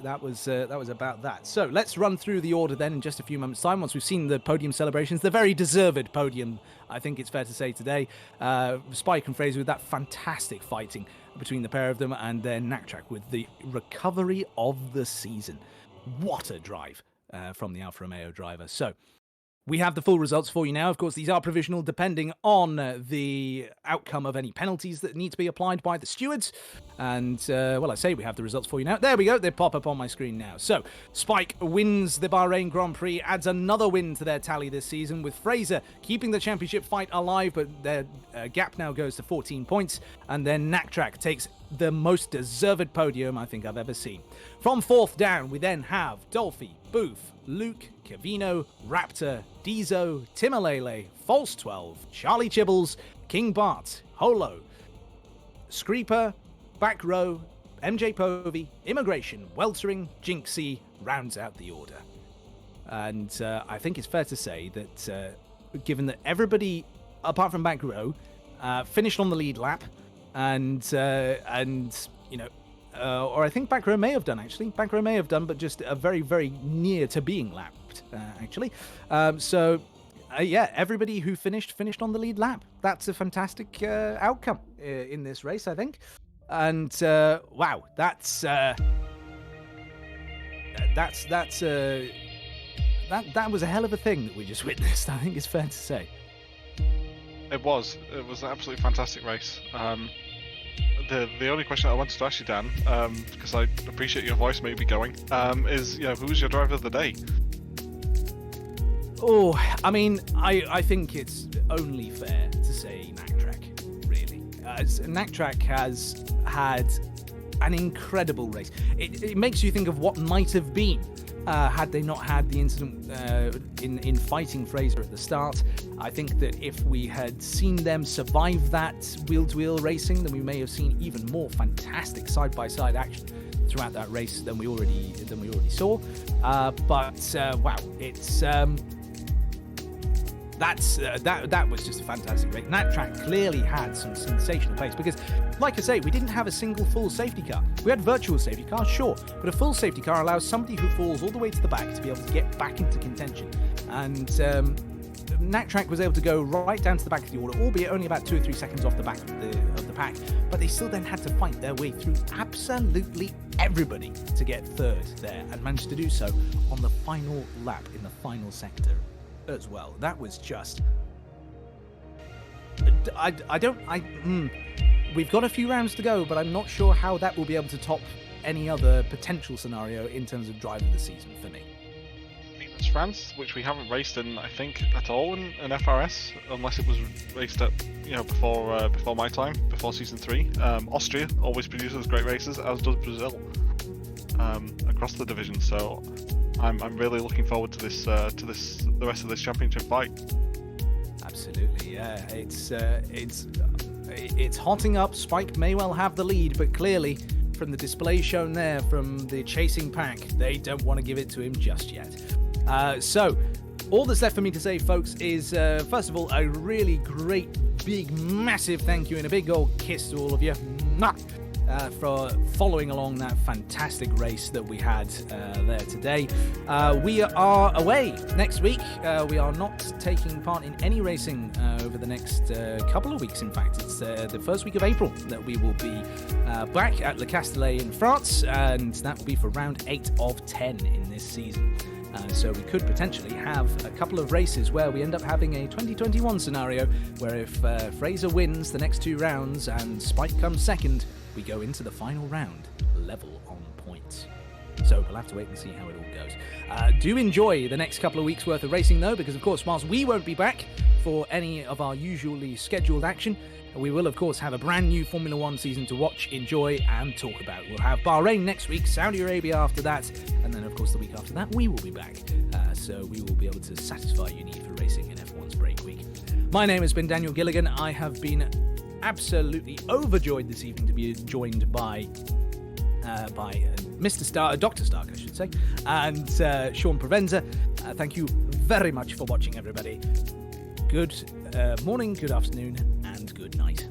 that was about that. So let's run through the order then in just a few moments' time, once we've seen the podium celebrations. The very deserved podium, I think it's fair to say today. Spike and Fraser with that fantastic fighting between the pair of them, and then Naktrack with the recovery of the season. What a drive from the Alfa Romeo driver. So we have the full results for you now. Of course, these are provisional, depending on the outcome of any penalties that need to be applied by the stewards. And, I say we have the results for you now. There we go. They pop up on my screen now. So, Spike wins the Bahrain Grand Prix, adds another win to their tally this season, with Fraser keeping the championship fight alive, but their gap now goes to 14 points. And then Naktrack takes the most deserved podium I think I've ever seen. From fourth down, we then have Dolphy, Booth, Luke, Cavino, Raptor, Dizo, Timalele, False 12, Charlie Chibbles, King Bart, Holo, Screeper, Back Row, MJ Povey, Immigration, Weltering, Jinxie rounds out the order. And I think it's fair to say that given that everybody, apart from Back Row, finished on the lead lap, and you know, or I think Back Row may have done, actually. Back Row may have done, but just very, very near to being lapped, actually. Yeah, everybody who finished on the lead lap. That's a fantastic outcome in this race, I think. And wow, that was a hell of a thing that we just witnessed, I think it's fair to say. It was an absolutely fantastic race. The only question I wanted to ask you, Dan, because I appreciate your voice may be going, is, who was your driver of the day? Oh, I mean, I think it's only fair to say Naktrack, really. Naktrack has had an incredible race. It makes you think of what might have been had they not had the incident in fighting Fraser at the start. I think that if we had seen them survive that wheel-to-wheel racing, then we may have seen even more fantastic side-by-side action throughout that race than we already saw. But wow, it's that was just a fantastic race. Naktrack clearly had some sensational pace because, like I say, we didn't have a single full safety car. We had virtual safety cars, sure, but a full safety car allows somebody who falls all the way to the back to be able to get back into contention. And Naktrack was able to go right down to the back of the order, albeit only about 2 or 3 seconds off the back of the pack, but they still then had to fight their way through absolutely everybody to get third there, and managed to do so on the final lap in the final sector as well. That was just... We've got a few rounds to go, but I'm not sure how that will be able to top any other potential scenario in terms of driver of the season for me. It's France, which we haven't raced in, I think, at all in FRS, unless it was raced at, before my time, before season 3. Austria always produces great races, as does Brazil, across the division. So I'm really looking forward to the rest of this championship fight. Absolutely, yeah. It's hotting up. Spike may well have the lead, but clearly, from the display shown there from the chasing pack, they don't want to give it to him just yet. So, all that's left for me to say, folks, is first of all, a really great, big, massive thank you and a big old kiss to all of you. for following along that fantastic race that we had there today. We are away next week. We are not taking part in any racing over the next couple of weeks. In fact, it's the first week of April that we will be back at Le Castellet in France, and that will be for round 8 of 10 in this season. So we could potentially have a couple of races where we end up having a 2021 scenario where if Fraser wins the next 2 rounds and Spike comes second, we go into the final round level on points. So we'll have to wait and see how it all goes. Do enjoy the next couple of weeks worth of racing though, because of course whilst we won't be back for any of our usually scheduled action, we will of course have a brand new Formula 1 season to watch, enjoy and talk about. We'll have Bahrain next week, Saudi Arabia after that, and then of course the week after that we will be back. So we will be able to satisfy your need for racing in F1's break week. My name has been Daniel Gilligan. I have been absolutely overjoyed this evening to be joined by Mr. Stark, Dr. Stark, I should say, and Sean Provenza. Thank you very much for watching, everybody. Good morning, good afternoon, and good night.